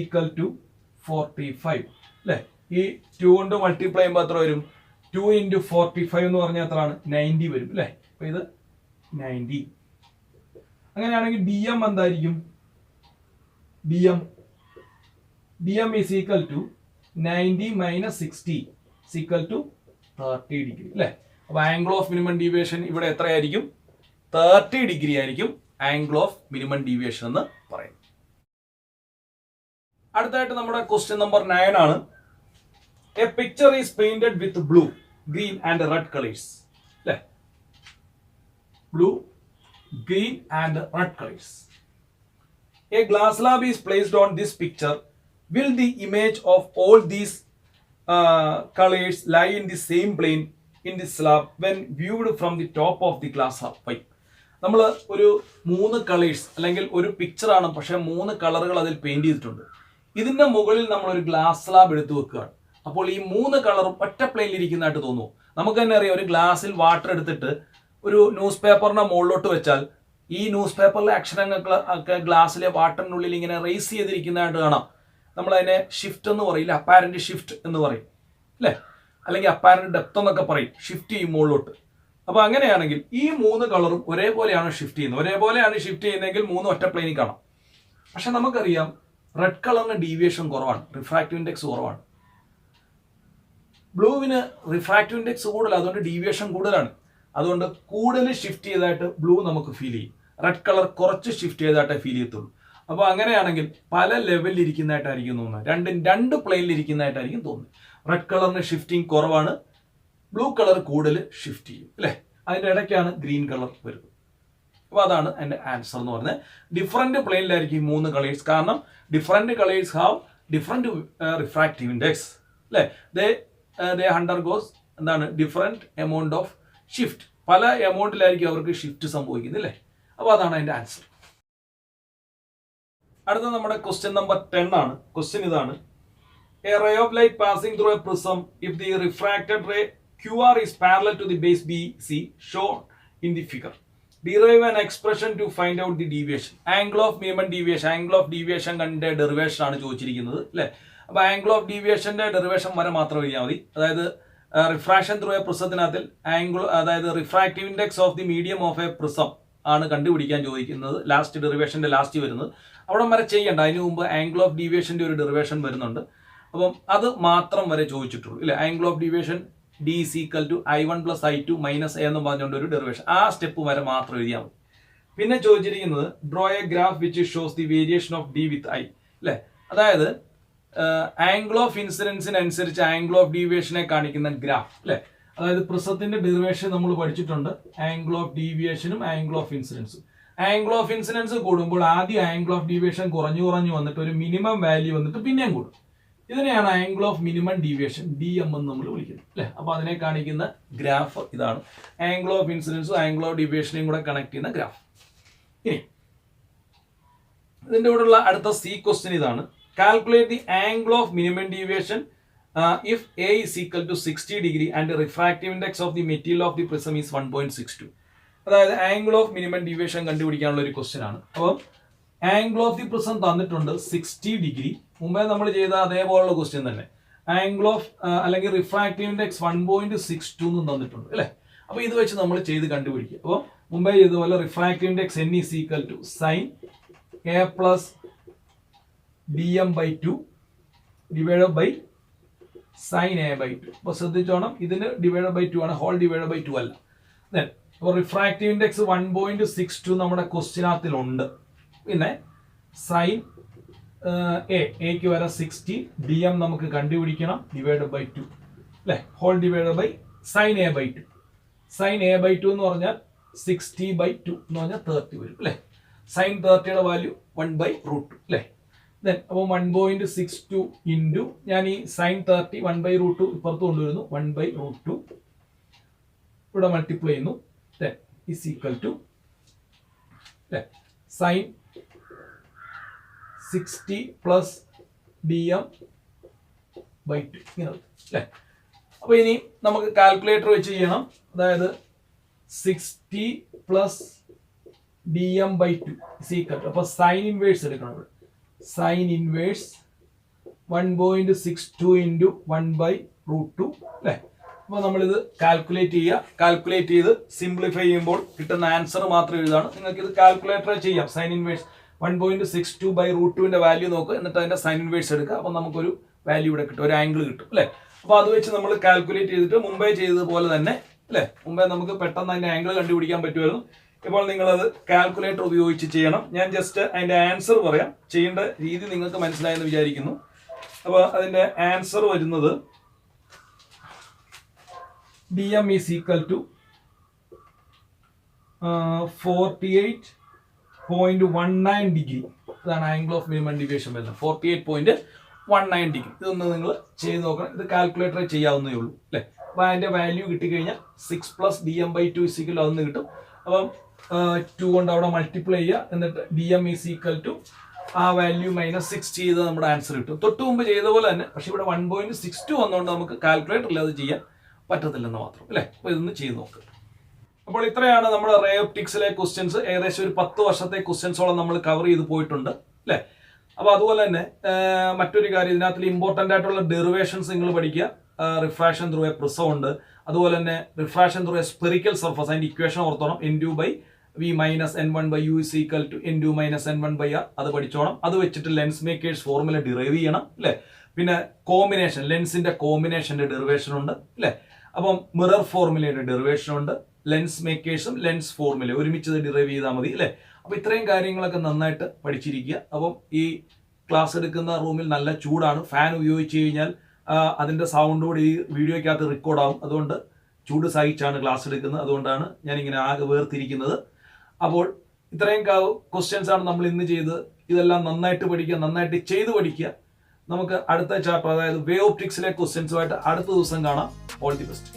45. അല്ലെ, ഈ 2 കൊണ്ട് മൾട്ടിപ്ലൈ ചെയ്യുമ്പോൾ എത്ര വരും? 2 × 45 എന്ന് പറഞ്ഞാൽ എത്രയാണ്? 90 വരും. അല്ലെ, അപ്പൊ ഇത് 90. അങ്ങനെയാണെങ്കിൽ ഡി എം എന്തായിരിക്കും? D M is equal to 90 minus 60 equal to 30 degree അല്ലേ? അപ്പൊ ആംഗിൾ ഓഫ് മിനിമം ഡീവിയേഷൻ ഇവിടെ എത്രയായിരിക്കും? 30 ഡിഗ്രി ആയിരിക്കും ആംഗിൾ ഓഫ് മിനിമം ഡീവിയേഷൻ എന്ന് പറയും. അടുത്തായിട്ട് നമ്മുടെ ക്വസ്റ്റ്യൻ നമ്പർ 9 ആണ്. A picture is painted with blue, green and red colours അല്ലേ? Blue, green and red colors. A glass slab is placed on this picture. Will the image of all these colors lie in the same plane in the slab when viewed from the top of the glass slab? Why? നമ്മൾ ഒരു 3 കളേഴ്സ് അല്ലെങ്കിൽ ഒരു പിക്ചർ ആണ്, പക്ഷെ 3 കളറുകൾ അതിൽ പെയിന്റ് ചെയ്തിട്ടുണ്ട്. ഇതിന്റെ മുകളിൽ നമ്മൾ ഒരു ഗ്ലാസ് സ്ലാബ് എടുത്തു വെക്കുകയാണ്. അപ്പോൾ ഈ 3 കളറും ഒറ്റ പ്ലെയിനിൽ ഇരിക്കുന്നതായിട്ട് തോന്നുന്നു. നമുക്ക് തന്നെ അറിയാം, ഒരു ഗ്ലാസ്സിൽ വാട്ടർ എടുത്തിട്ട് ഒരു ന്യൂസ് പേപ്പറിന്റെ മുകളിലോട്ട് വെച്ചാൽ ഈ ന്യൂസ് പേപ്പറിലെ അക്ഷരങ്ങളൊക്കെ ഗ്ലാസ്സിലെ വാട്ടറിനുള്ളിൽ ഇങ്ങനെ റേസ് ചെയ്തിരിക്കുന്നതായിട്ട് കാണാം. നമ്മൾ അതിനെ ഷിഫ്റ്റ് എന്ന് പറയില്ല, അപ്പാരന്റ് ഷിഫ്റ്റ് എന്ന് പറയും അല്ലേ? അല്ലെങ്കിൽ അപ്പാരന്റ് ഡെപ്ത് എന്നൊക്കെ പറയും, ഷിഫ്റ്റ് ചെയ്യും മുകളിലോട്ട്. അപ്പൊ അങ്ങനെയാണെങ്കിൽ ഈ 3 കളറും ഒരേപോലെയാണ് ഷിഫ്റ്റ് ചെയ്യുന്നത്. ഒരേപോലെയാണ് ഷിഫ്റ്റ് ചെയ്യുന്നതെങ്കിൽ 3 ഒറ്റ പ്ലെയിനിൽ കാണാം. പക്ഷെ നമുക്കറിയാം റെഡ് കളറിന് ഡീവിയേഷൻ കുറവാണ്, റിഫ്രാക്റ്റീവ് ഇൻഡെക്സ് കുറവാണ്. ബ്ലൂവിന് റിഫ്രാക്റ്റീവ് ഇൻഡെക്സ് കൂടുതൽ, അതുകൊണ്ട് ഡീവിയേഷൻ കൂടുതലാണ്. അതുകൊണ്ട് കൂടുതൽ ഷിഫ്റ്റ് ചെയ്തതായിട്ട് ബ്ലൂ നമുക്ക് ഫീൽ ചെയ്യും. റെഡ് കളർ കുറച്ച് ഷിഫ്റ്റ് ചെയ്തതായിട്ടേ ഫീൽ ചെയ്യത്തുള്ളൂ. അപ്പോൾ അങ്ങനെയാണെങ്കിൽ പല ലെവലിൽ ഇരിക്കുന്നതായിട്ടായിരിക്കും തോന്നുന്നത്, രണ്ട് പ്ലെയിനിൽ ഇരിക്കുന്നതായിട്ടായിരിക്കും തോന്നുന്നത്. റെഡ് കളറിന് ഷിഫ്റ്റിംഗ് കുറവാണ്, ബ്ലൂ കളർ കൂടുതൽ ഷിഫ്റ്റ് ചെയ്യും അല്ലേ? അതിൻ്റെ ഇടയ്ക്കാണ് ഗ്രീൻ കളർ വരുന്നത്. അപ്പോൾ അതാണ് എൻ്റെ ആൻസർ എന്ന് പറഞ്ഞത്. ഡിഫറെൻറ്റ് പ്ലെയിനിലായിരിക്കും 3 കളേഴ്സ്, കാരണം different colours have different refractive index അല്ലേ? ദേ അണ്ടർഗോസ് എന്താണ് ഡിഫറെൻറ്റ് എമൗണ്ട് ഓഫ് ഷിഫ്റ്റ്. പല എമൗണ്ടിലായിരിക്കും അവർക്ക് ഷിഫ്റ്റ് സംഭവിക്കുന്നത് അല്ലേ? അപ്പോൾ അതാണ് അതിൻ്റെ ആൻസർ. അടുത്ത നമ്മുടെ ക്വസ്റ്റ്യൻ നമ്പർ 10 ആണ്. ക്വസ്റ്റ്യൻ ഇതാണ്: a ray of light passing through a prism if the refracted ray QR is parallel to the base BC shown in the figure. Derive an expression to find out the deviation. Angle of minimum deviation. Angle of deviation കണ്ട ഡെറിവേഷൻ ആണ് ചോദിച്ചിരിക്കുന്നത് അല്ലേ? അപ്പോൾ ആംഗിൾ ഓഫ് ഡീവിയേഷന്റെ ഡെറിവേഷൻ വരെ മാത്രം എഴുതിയാൽ മതി. അതായത് റിഫ്രാക്ഷൻ ത്രൂ എ പ്രിസത്തിനകത്തിൽ ആംഗിൾ, അതായത് refractive index of the medium of A prism ആണ് കണ്ടുപിടിക്കാൻ ചോദിക്കുന്നത്. ലാസ്റ്റ് ഡെറിവേഷന്റെ ലാസ്റ്റ് വരുന്നത് അവിടെ വരെ ചെയ്യണ്ട, അതിന് മുമ്പ് ആംഗിൾ ഓഫ് ഡീവിയേഷന്റെ ഒരു ഡെറിവേഷൻ വരുന്നുണ്ട്. അപ്പം അത് മാത്രം വരെ ചോദിച്ചിട്ടുള്ളൂ ഇല്ലേ? Angle of deviation D is equal to I1 plus I2 minus A എന്ന് പറഞ്ഞുകൊണ്ട് ഒരു ഡെറിവേഷൻ, ആ സ്റ്റെപ്പ് വരെ മാത്രം എഴുതിയാൽ മതി. പിന്നെ ചോദിച്ചിരിക്കുന്നത് draw a graph which shows the variation of D with I അല്ലേ? അതായത് ആംഗിൾ ഓഫ് ഇൻസിഡൻസിനനുസരിച്ച് ആംഗിൾ ഓഫ് ഡീവിയേഷനെ കാണിക്കുന്ന ഗ്രാഫ് അല്ലേ? അതായത് പ്രിസത്തിന്റെ ഡെറിവേഷൻ നമ്മൾ പഠിച്ചിട്ടുണ്ട്, ആംഗിൾ ഓഫ് ഡീവിയേഷനും ആംഗിൾ ഓഫ് ഇൻസിഡൻസും. ആംഗിൾ ഓഫ് ഇൻസിഡൻസ് കൂടുമ്പോൾ ആദ്യം ആംഗിൾ ഓഫ് ഡീവിയേഷൻ കുറഞ്ഞു വന്നിട്ട് ഒരു മിനിമം വാല്യൂ വന്നിട്ട് പിന്നെയും കൂടും. ഇതിനെയാണ് angle of minimum deviation DM എന്ന് നമ്മൾ വിളിക്കുന്നത് അല്ലേ? അപ്പോൾ അതിനെ കാണിക്കുന്ന ഗ്രാഫ് ഇതാണ്. ആംഗിൾ ഓഫ് ഇൻസിഡൻസും ആംഗിൾ ഓഫ് ഡീവിയേഷനെയും കൂടെ കണക്ട് ചെയ്യുന്ന ഗ്രാഫ്. ഇനി ഇതിന്റെ കൂടെയുള്ള അടുത്ത C ക്വസ്റ്റ്യൻ ഇതാണ്: calculate the angle of minimum deviation if A is equal to 60 degree and refractive index of the material of the prism is 1.62. അതായത് ആംഗിൾ ഓഫ് മിനിമം ഡീവിയേഷൻ കണ്ടുപിടിക്കാനുള്ള ഒരു ക്വസ്റ്റ്യൻ ആണ്. അപ്പം ആംഗിൾ ഓഫ് ദി പ്രിസം തന്നിട്ടുണ്ട് 60 ഡിഗ്രി. മുമ്പേ നമ്മൾ ചെയ്ത അതേപോലുള്ള ക്വസ്റ്റ്യൻ തന്നെ. ആംഗിൾ ഓഫ് അല്ലെങ്കിൽ റിഫ്രാക്റ്റീവ് ഇൻഡെക്സ് 1.62 എന്നും തന്നിട്ടുണ്ട് അല്ലേ? അപ്പോൾ ഇത് വെച്ച് നമ്മൾ ചെയ്ത് കണ്ടുപിടിക്കുക. അപ്പോൾ മുമ്പേ ചെയ്തതുപോലെ refractive index N is equal to sin A plus DM/2 divided by sin A/2. അപ്പോൾ ശ്രദ്ധിച്ചോണം, ഇതിന് divided by 2 ആണ്, ഹോൾ divided by 2 അല്ല. അപ്പോൾ റിഫ്രാക്റ്റീവ് ഇൻഡെക്സ് 1.62 നമ്മുടെ ക്വസ്റ്റ്യനകത്തിലുണ്ട്. പിന്നെ സൈൻ എക്ക് വരെ 60, DM നമുക്ക് കണ്ടുപിടിക്കണം, ഡിവൈഡഡ് ബൈ 2 അല്ലേ? Whole divided by sine A/2. Sine A/2 എന്ന് പറഞ്ഞാൽ 60/2 എന്ന് പറഞ്ഞാൽ 30 വരും അല്ലേ? സൈൻ 30യുടെ വാല്യൂ 1/√2 അല്ലേ? അപ്പോൾ 1.62 ഇൻറ്റു, ഞാൻ ഈ സൈൻ 30 1/√2 ഇപ്പുറത്ത് കൊണ്ടുവരുന്നു, 1/√2 ഇവിടെ മൾട്ടിപ്ലൈ ചെയ്യുന്നു, is equal to sine 60 plus DM/2 ഇങ്ങനെ അല്ലേ? അപ്പൊ ഇനി നമുക്ക് കാൽക്കുലേറ്റർ വെച്ച് ചെയ്യണം. അതായത് 60 plus DM/2 is equal to, അപ്പൊ സൈൻ ഇൻവേഴ്സ് എടുക്കണം. ഇവിടെ സൈൻ ഇൻവേഴ്സ് 1.62 ഇൻറ്റു 1/√2 അല്ലേ? അപ്പോൾ നമ്മളിത് കാൽക്കുലേറ്റ് ചെയ്ത് സിംപ്ലിഫൈ ചെയ്യുമ്പോൾ കിട്ടുന്ന ആൻസർ മാത്രം എഴുതാണ്. നിങ്ങൾക്ക് ഇത് കാൽക്കുലേറ്റർ ചെയ്യാം. സൈൻ ഇൻവേഴ്സ് 1.62 ബൈ √2 വാല്യൂ നോക്കുക, എന്നിട്ട് അതിന്റെ സൈൻ ഇൻവേഴ്സ് എടുക്കുക. അപ്പോൾ നമുക്കൊരു വാല്യൂ ഇവിടെ കിട്ടും, ഒരു ആംഗിൾ കിട്ടും അല്ലേ. അപ്പോൾ അത് വെച്ച് നമ്മൾ കാൽക്കുലേറ്റ് ചെയ്തിട്ട് മുമ്പേ ചെയ്തതുപോലെ തന്നെ അല്ലേ, മുമ്പേ നമുക്ക് പെട്ടെന്ന് അതിന്റെ ആംഗിൾ കണ്ടുപിടിക്കാൻ പറ്റുമായിരുന്നു. ഇപ്പോൾ നിങ്ങളത് കാൽക്കുലേറ്റർ ഉപയോഗിച്ച് ചെയ്യണം. ഞാൻ ജസ്റ്റ് അതിന്റെ ആൻസർ പറയാം, ചെയ്യേണ്ട രീതി നിങ്ങൾക്ക് മനസ്സിലായെന്ന് വിചാരിക്കുന്നു. അപ്പോൾ അതിന്റെ ആൻസർ വരുന്നത് DM is equal to 48.19 degree. ഇതാണ് ആംഗിൾ ഓഫ് മിനിമം ഡീവിയേഷൻ വരുന്നത്, 48.19 ഡിഗ്രി. ഇതൊന്ന് നിങ്ങൾ ചെയ്ത് നോക്കണം. ഇത് കാൽക്കുലേറ്റർ ചെയ്യാവുന്നേ ഉള്ളൂ അല്ലേ. അപ്പോൾ അതിന്റെ വാല്യൂ കിട്ടിക്കഴിഞ്ഞാൽ 6 + DM/2 = അതൊന്ന് കിട്ടും. അപ്പം 2 കൊണ്ട് അവിടെ മൾട്ടിപ്ലൈ ചെയ്യുക, എന്നിട്ട് DM is equal to ആ വാല്യൂ -6 ചെയ്ത് നമ്മുടെ ആൻസർ കിട്ടും. തൊട്ട് മുമ്പ് ചെയ്ത പോലെ തന്നെ, പക്ഷെ ഇവിടെ 1.62 വന്നുകൊണ്ട് നമുക്ക് കാൽക്കുലേറ്ററിൽ അത് ചെയ്യാൻ പറ്റത്തില്ലെന്ന് മാത്രം അല്ലേ. അപ്പോൾ ഇതൊന്ന് ചെയ്ത് നോക്കുക. അപ്പോൾ ഇത്രയാണ് നമ്മുടെ റേ ഒപ്റ്റിക്സിലെ ക്വസ്റ്റ്യൻസ്. ഏകദേശം ഒരു 10 വർഷത്തെ ക്വസ്റ്റ്യൻസോളം നമ്മൾ കവർ ചെയ്ത് പോയിട്ടുണ്ട് അല്ലേ. അപ്പോൾ അതുപോലെ തന്നെ മറ്റൊരു കാര്യം, ഇതിനകത്തിൽ ഇമ്പോർട്ടൻ്റ് ആയിട്ടുള്ള ഡെറിവേഷൻസ് നിങ്ങൾ പഠിക്കുക. റിഫ്രാക്ഷൻ ത്രൂ എ പ്രിസം ഉണ്ട്, അതുപോലെ തന്നെ refraction through A spherical surface, അതിന്റെ ഇക്വേഷൻ ഓർത്തോണം. N2/V - N1/U = N2 - N1/R. അത് പഠിച്ചോണം. അത് വെച്ചിട്ട് ലെൻസ് മേക്കേഴ്സ് ഫോർമുല ഡിറൈവ് ചെയ്യണം അല്ലേ. പിന്നെ കോമ്പിനേഷൻ, ലെൻസിന്റെ കോമ്പിനേഷന്റെ ഡെറിവേഷൻ ഉണ്ട് അല്ലേ. അപ്പം മിറർ ഫോർമുലയുടെ ഡെറിവേഷൻ ഉണ്ട്. ലെൻസ് മേക്കേഴ്സും ലെൻസ് ഫോർമുല ഒരുമിച്ച് ഡിറൈവ് ചെയ്താൽ മതി അല്ലേ. അപ്പോൾ ഇത്രയും കാര്യങ്ങളൊക്കെ നന്നായിട്ട് പഠിച്ചിരിക്കുക. അപ്പം ഈ ക്ലാസ് എടുക്കുന്ന റൂമിൽ നല്ല ചൂടാണ്. ഫാൻ ഉപയോഗിച്ച് കഴിഞ്ഞാൽ അതിന്റെ സൗണ്ട് കൂടി ഈ വീഡിയോയ്ക്കകത്ത് റെക്കോർഡ് ആവും. അതുകൊണ്ട് ചൂട് സഹിച്ചാണ് ക്ലാസ് എടുക്കുന്നത്. അതുകൊണ്ടാണ് ഞാനിങ്ങനെ ആകെ വേർതിരിക്കുന്നത്. അപ്പോൾ ഇത്രയും ക്വസ്റ്റ്യൻസ് ആണ് നമ്മൾ ഇന്ന് ചെയ്തത്. ഇതെല്ലാം നന്നായിട്ട് പഠിക്കുക, നന്നായിട്ട് ചെയ്ത് പഠിക്കുക. നമുക്ക് അടുത്ത ചാപ്റ്റർ, അതായത് വേ ഓപ്റ്റിക്സിലെ ക്വസ്റ്റ്യൻസുമായിട്ട് അടുത്ത ദിവസം കാണാം. All the best.